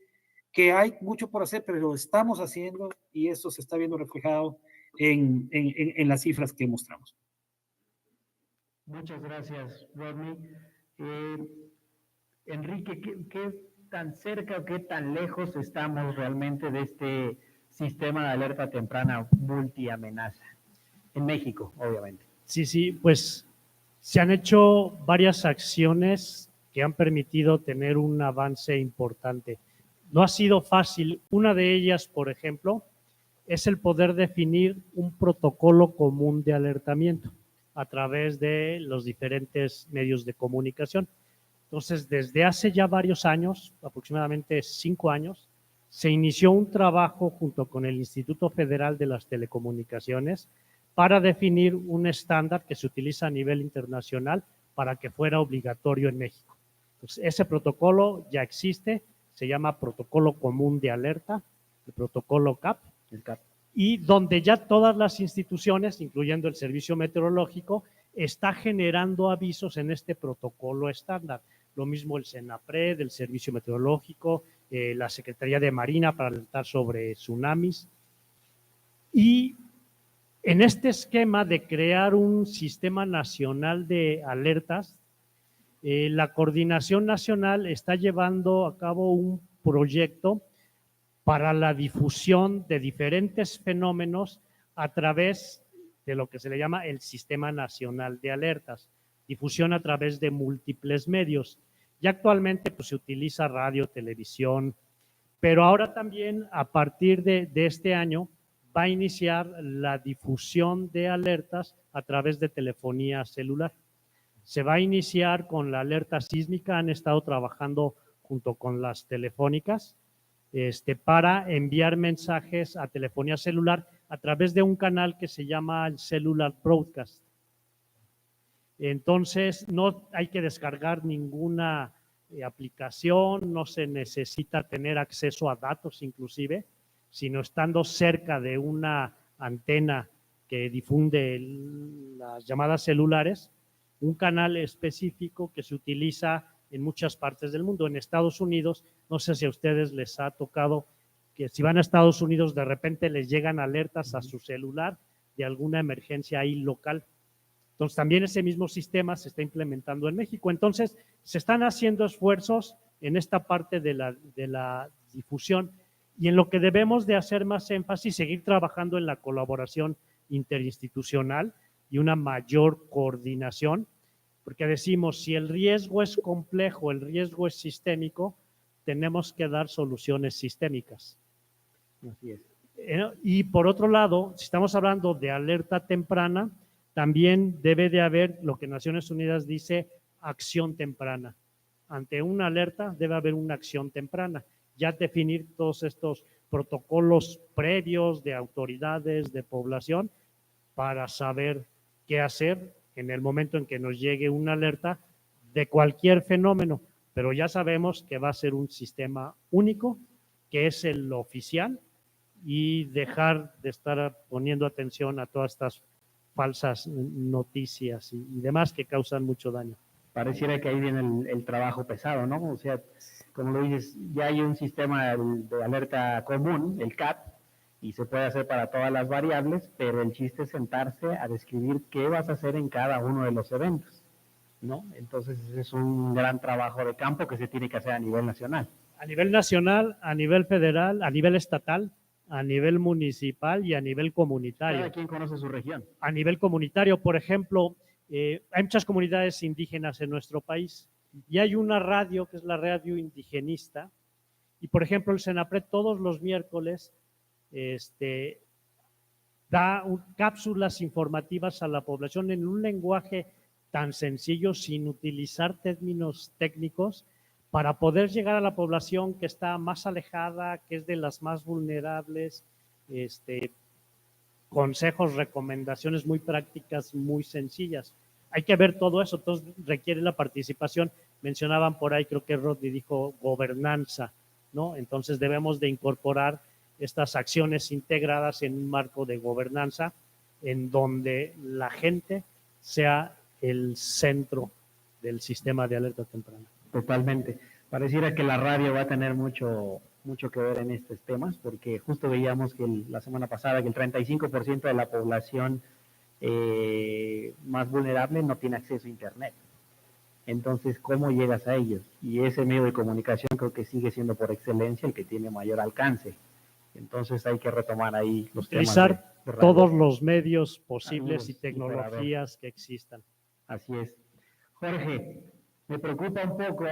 que hay mucho por hacer, pero lo estamos haciendo y esto se está viendo reflejado en las cifras que mostramos. Muchas gracias, Rodney. Enrique, ¿qué tan cerca o qué tan lejos estamos realmente de este sistema de alerta temprana multiamenaza? En México, obviamente. Sí, pues se han hecho varias acciones que han permitido tener un avance importante. No ha sido fácil. Una de ellas, por ejemplo, es el poder definir un protocolo común de alertamiento a través de los diferentes medios de comunicación. Entonces, desde hace ya varios años, aproximadamente 5 años, se inició un trabajo junto con el Instituto Federal de las Telecomunicaciones para definir un estándar que se utiliza a nivel internacional para que fuera obligatorio en México. Entonces, ese protocolo ya existe, se llama Protocolo Común de Alerta, el protocolo CAP, y donde ya todas las instituciones, incluyendo el Servicio Meteorológico, está generando avisos en este protocolo estándar. Lo mismo el SENAPRED, el Servicio Meteorológico, la Secretaría de Marina para alertar sobre tsunamis. Y en este esquema de crear un sistema nacional de alertas, la Coordinación Nacional está llevando a cabo un proyecto para la difusión de diferentes fenómenos a través de lo que se le llama el Sistema Nacional de Alertas, difusión a través de múltiples medios. Ya actualmente pues, se utiliza radio, televisión, pero ahora también a partir de este año va a iniciar la difusión de alertas a través de telefonía celular. Se va a iniciar con la alerta sísmica, han estado trabajando junto con las telefónicas para enviar mensajes a telefonía celular a través de un canal que se llama el Cellular Broadcast. Entonces, no hay que descargar ninguna aplicación, no se necesita tener acceso a datos inclusive, sino estando cerca de una antena que difunde las llamadas celulares, un canal específico que se utiliza en muchas partes del mundo. En Estados Unidos, no sé si a ustedes les ha tocado que si van a Estados Unidos de repente les llegan alertas a su celular de alguna emergencia ahí local. Entonces, también ese mismo sistema se está implementando en México. Entonces, se están haciendo esfuerzos en esta parte de la difusión y en lo que debemos de hacer más énfasis, seguir trabajando en la colaboración interinstitucional y una mayor coordinación, porque decimos, si el riesgo es complejo, el riesgo es sistémico, tenemos que dar soluciones sistémicas. Así es. Y por otro lado, si estamos hablando de alerta temprana, también debe de haber lo que Naciones Unidas dice acción temprana. Ante una alerta debe haber una acción temprana. Ya definir todos estos protocolos previos de autoridades, de población, para saber qué hacer en el momento en que nos llegue una alerta de cualquier fenómeno. Pero ya sabemos que va a ser un sistema único, que es el oficial, y dejar de estar poniendo atención a todas estas falsas noticias y demás que causan mucho daño. Pareciera que ahí viene el trabajo pesado, ¿no? O sea, como lo dices, ya hay un sistema de alerta común, el CAT, y se puede hacer para todas las variables, pero el chiste es sentarse a describir qué vas a hacer en cada uno de los eventos, ¿no? Entonces, ese es un gran trabajo de campo que se tiene que hacer a nivel nacional. A nivel nacional, a nivel federal, a nivel estatal, a nivel municipal y a nivel comunitario. Cada quien conoce su región. A nivel comunitario, por ejemplo, hay muchas comunidades indígenas en nuestro país y hay una radio que es la radio indigenista y, por ejemplo, el CENAPRED todos los miércoles da cápsulas informativas a la población en un lenguaje tan sencillo, sin utilizar términos técnicos, para poder llegar a la población que está más alejada, que es de las más vulnerables, consejos, recomendaciones muy prácticas, muy sencillas. Hay que ver todo eso, entonces requiere la participación. Mencionaban por ahí, creo que Rodney dijo gobernanza, ¿no? Entonces debemos de incorporar estas acciones integradas en un marco de gobernanza en donde la gente sea el centro del sistema de alerta temprana. Totalmente. Pareciera que la radio va a tener mucho que ver en estos temas, porque justo veíamos que la semana pasada que el 35% de la población más vulnerable no tiene acceso a Internet. Entonces, ¿cómo llegas a ellos? Y ese medio de comunicación creo que sigue siendo por excelencia el que tiene mayor alcance. Entonces hay que retomar ahí los utilizar temas de radio. todos los medios posibles Amigos, y tecnologías que existan. Así es. Jorge, me preocupa un poco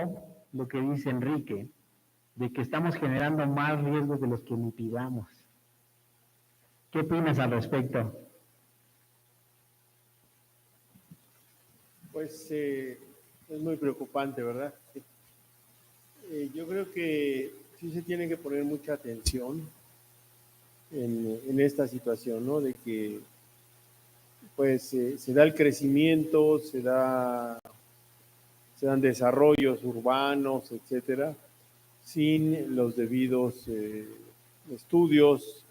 lo que dice Enrique, de que estamos generando más riesgos de los que mitigamos. ¿Qué opinas al respecto? Pues es muy preocupante, ¿verdad? Yo creo que sí se tiene que poner mucha atención en esta situación, ¿no? De que pues se da el crecimiento, se dan desarrollos urbanos, etcétera, sin los debidos estudios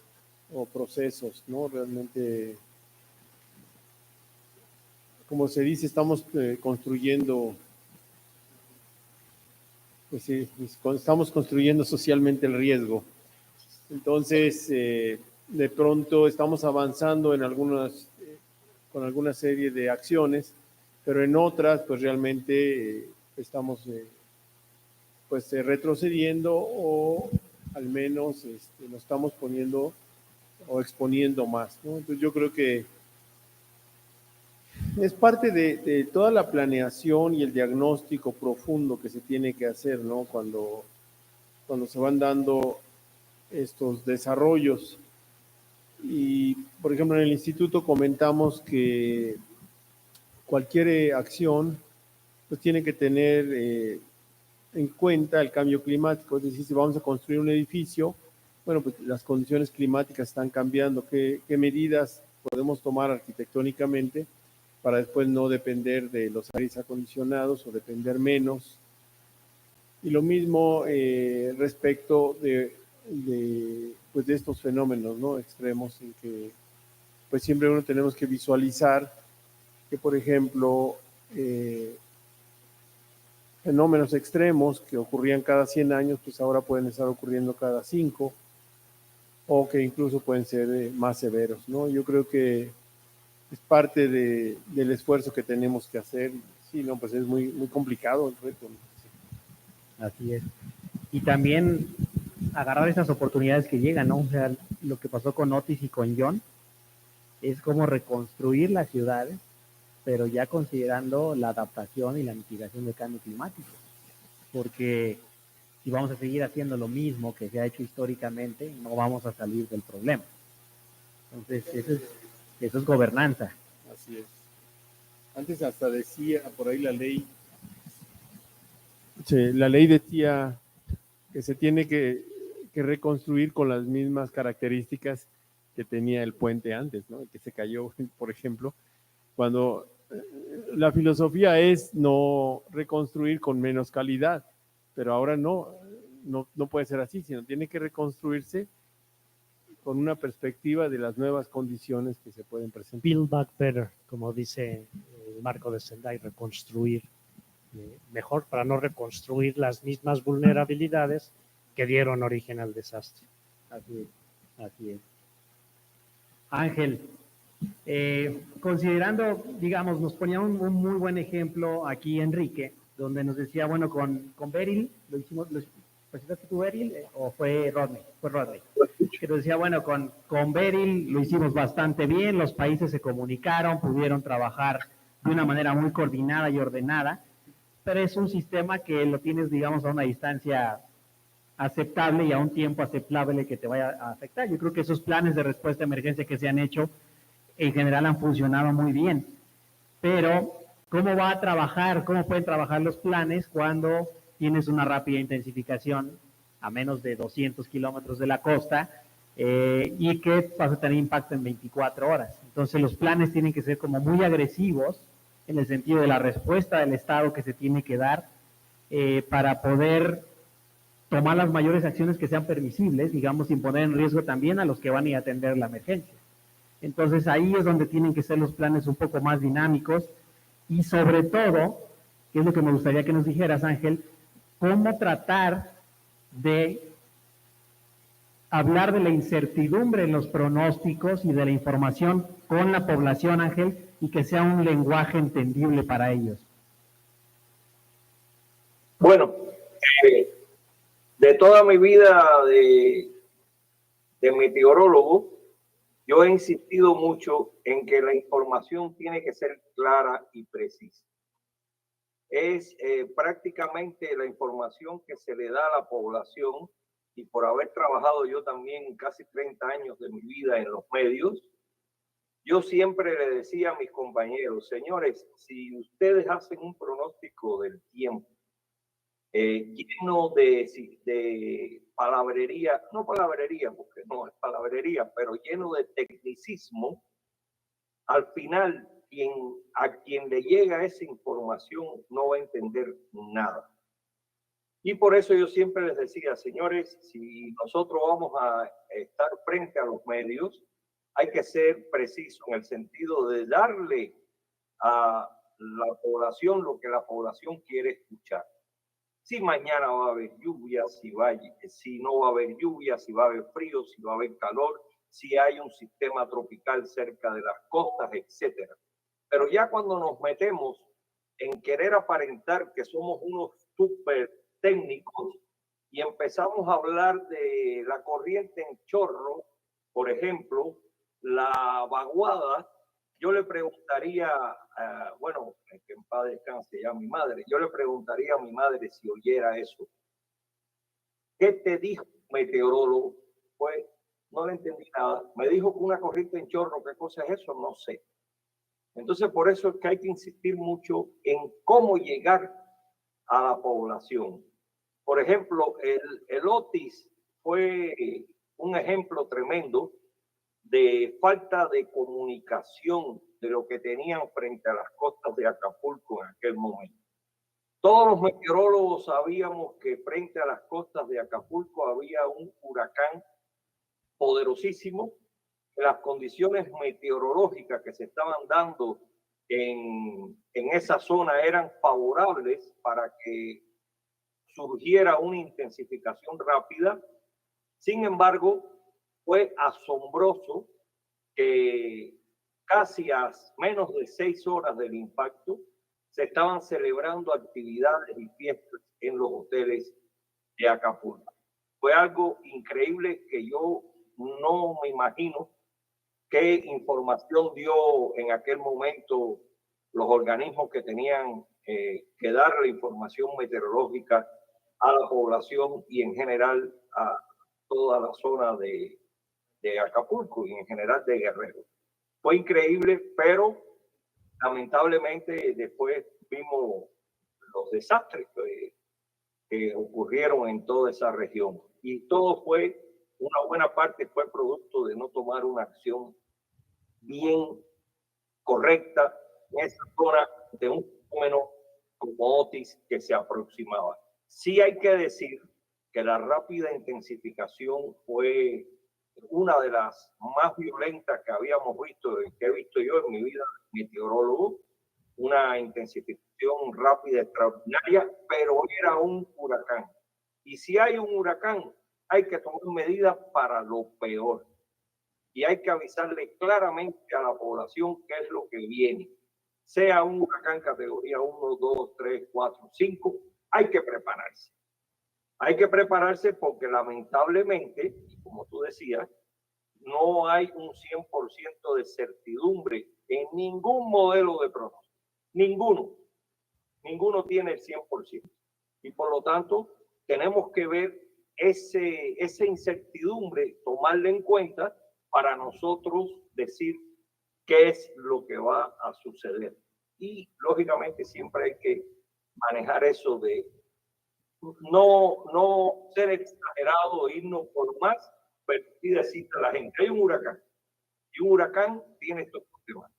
o procesos, ¿no? Realmente, como se dice, estamos construyendo, pues sí, estamos construyendo socialmente el riesgo. Entonces, de pronto estamos avanzando en con alguna serie de acciones, pero en otras, pues realmente estamos pues retrocediendo o al menos nos estamos poniendo o exponiendo más, ¿no? Entonces yo creo que Es parte de toda la planeación y el diagnóstico profundo que se tiene que hacer, ¿no? Cuando se van dando estos desarrollos. Y, por ejemplo, en el instituto comentamos que cualquier acción pues tiene que tener en cuenta el cambio climático. Es decir, si vamos a construir un edificio, bueno, pues las condiciones climáticas están cambiando. ¿Qué medidas podemos tomar arquitectónicamente para después no depender de los aires acondicionados o depender menos? Y lo mismo respecto de estos fenómenos, ¿no? Extremos, en que pues siempre uno tenemos que visualizar que, por ejemplo, fenómenos extremos que ocurrían cada 100 años, pues ahora pueden estar ocurriendo cada 5, o que incluso pueden ser más severos, ¿no? Yo creo que es parte del esfuerzo que tenemos que hacer. Sí, no, pues es muy, muy complicado el reto, ¿no? Así es. Y también agarrar esas oportunidades que llegan, ¿no? O sea, lo que pasó con Otis y con John es como reconstruir las ciudades, pero ya considerando la adaptación y la mitigación del cambio climático. Porque si vamos a seguir haciendo lo mismo que se ha hecho históricamente, no vamos a salir del problema. Entonces, eso es gobernanza. Así es. Antes hasta decía por ahí la ley decía que se tiene que reconstruir con las mismas características que tenía el puente antes, ¿no? Que se cayó, por ejemplo, cuando la filosofía es no reconstruir con menos calidad, pero ahora no puede ser así, sino tiene que reconstruirse con una perspectiva de las nuevas condiciones que se pueden presentar. Build back better, como dice el marco de Sendai, reconstruir mejor para no reconstruir las mismas vulnerabilidades que dieron origen al desastre. Así es, así es. Ángel, considerando, digamos, nos ponía un muy buen ejemplo aquí Enrique, donde nos decía, bueno, con Beryl, lo presentaste tú, Beryl, o fue Rodney? Fue Rodney. Que nos decía, bueno, con Beryl lo hicimos bastante bien, los países se comunicaron, pudieron trabajar de una manera muy coordinada y ordenada, pero es un sistema que lo tienes, digamos, a una distancia aceptable y a un tiempo aceptable que te vaya a afectar. Yo creo que esos planes de respuesta a emergencia que se han hecho en general han funcionado muy bien, pero ¿cómo va a trabajar, cómo pueden trabajar los planes cuando tienes una rápida intensificación a menos de 200 kilómetros de la costa y que vas a tener impacto en 24 horas? Entonces los planes tienen que ser como muy agresivos en el sentido de la respuesta del Estado que se tiene que dar para poder tomar las mayores acciones que sean permisibles, digamos, sin poner en riesgo también a los que van a ir a atender la emergencia. Entonces ahí es donde tienen que ser los planes un poco más dinámicos y sobre todo, que es lo que me gustaría que nos dijeras, Ángel, cómo tratar de hablar de la incertidumbre en los pronósticos y de la información con la población, Ángel, y que sea un lenguaje entendible para ellos. Bueno, de toda mi vida de meteorólogo, yo he insistido mucho en que la información tiene que ser clara y precisa. Es prácticamente la información que se le da a la población, y por haber trabajado yo también casi 30 años de mi vida en los medios, yo siempre le decía a mis compañeros, señores, si ustedes hacen un pronóstico del tiempo lleno de palabrería, no palabrería, porque no es palabrería, pero lleno de tecnicismo, al final a quien le llega esa información no va a entender nada. Y por eso yo siempre les decía, señores, si nosotros vamos a estar frente a los medios, hay que ser preciso en el sentido de darle a la población lo que la población quiere escuchar. Si mañana va a haber lluvia, si no va a haber lluvia, si va a haber frío, si va a haber calor, si hay un sistema tropical cerca de las costas, etc. Pero ya cuando nos metemos en querer aparentar que somos unos súper técnicos y empezamos a hablar de la corriente en chorro, por ejemplo, la vaguada, yo le preguntaría bueno, que en paz descanse ya mi madre, yo le preguntaría a mi madre si oyera eso. ¿Qué te dijo un meteorólogo? Pues no le entendí nada. Me dijo que una corriente en chorro, ¿qué cosa es eso? No sé. Entonces, por eso es que hay que insistir mucho en cómo llegar a la población. Por ejemplo, el Otis fue un ejemplo tremendo de falta de comunicación de lo que tenían frente a las costas de Acapulco en aquel momento. Todos los meteorólogos sabíamos que frente a las costas de Acapulco había un huracán poderosísimo. Las condiciones meteorológicas que se estaban dando en esa zona eran favorables para que surgiera una intensificación rápida. Sin embargo, fue asombroso que casi a menos de 6 horas del impacto se estaban celebrando actividades y fiestas en los hoteles de Acapulco. Fue algo increíble que yo no me imagino qué información dio en aquel momento los organismos que tenían que dar la información meteorológica a la población y en general a toda la zona de Acapulco y en general de Guerrero. Fue increíble, pero lamentablemente después vimos los desastres que ocurrieron en toda esa región. Y todo fue, una buena parte fue producto de no tomar una acción bien correcta en esa zona de un fenómeno como Otis que se aproximaba. Sí hay que decir que la rápida intensificación fue una de las más violentas que habíamos visto, que he visto yo en mi vida meteorólogo, una intensificación rápida, extraordinaria, pero era un huracán. Y si hay un huracán, hay que tomar medidas para lo peor. Y hay que avisarle claramente a la población qué es lo que viene. Sea un huracán categoría 1, 2, 3, 4, 5, hay que prepararse. Hay que prepararse porque lamentablemente, como tú decías, no hay un 100% de certidumbre en ningún modelo de pronóstico. Ninguno tiene el 100%. Y por lo tanto, tenemos que ver esa incertidumbre, tomarla en cuenta para nosotros decir qué es lo que va a suceder. Y lógicamente siempre hay que manejar eso de no ser exagerado, irnos por más, pero sí decirle a la gente, hay un huracán, y un huracán tiene estos problemas,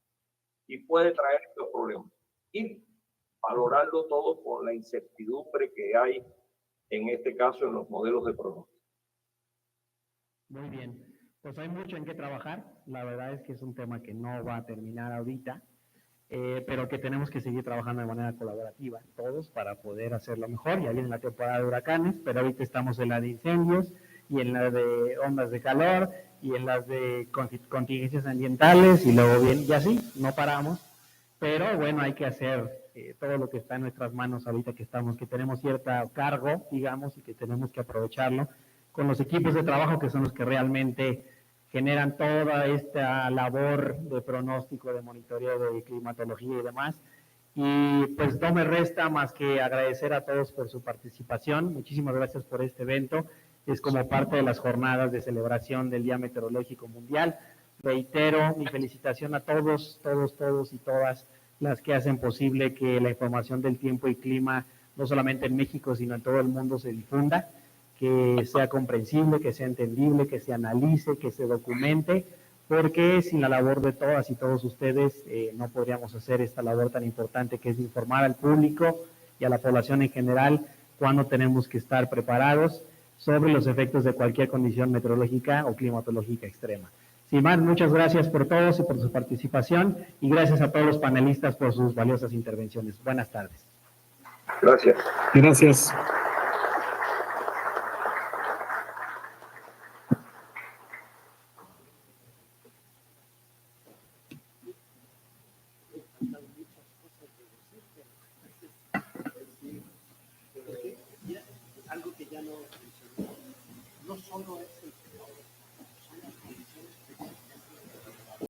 y puede traer estos problemas, y valorarlo todo por la incertidumbre que hay, en este caso, en los modelos de pronóstico. Muy bien, pues hay mucho en qué trabajar, la verdad es que es un tema que no va a terminar ahorita, pero que tenemos que seguir trabajando de manera colaborativa, todos, para poder hacerlo mejor. Ya viene la temporada de huracanes, pero ahorita estamos en la de incendios, y en la de ondas de calor, y en las de contingencias ambientales, y luego bien, y así, no paramos, pero bueno, hay que hacer todo lo que está en nuestras manos ahorita que tenemos cierta cargo, digamos, y que tenemos que aprovecharlo, con los equipos de trabajo que son los que realmente generan toda esta labor de pronóstico, de monitoreo, de climatología y demás. Y pues no me resta más que agradecer a todos por su participación. Muchísimas gracias por este evento. Es como parte de las jornadas de celebración del Día Meteorológico Mundial. Reitero mi felicitación a todos y todas las que hacen posible que la información del tiempo y clima, no solamente en México, sino en todo el mundo, se difunda, que sea comprensible, que sea entendible, que se analice, que se documente, porque sin la labor de todas y todos ustedes no podríamos hacer esta labor tan importante que es informar al público y a la población en general cuando tenemos que estar preparados sobre los efectos de cualquier condición meteorológica o climatológica extrema. Sin más, muchas gracias por todos y por su participación, y gracias a todos los panelistas por sus valiosas intervenciones. Buenas tardes. Gracias. Gracias.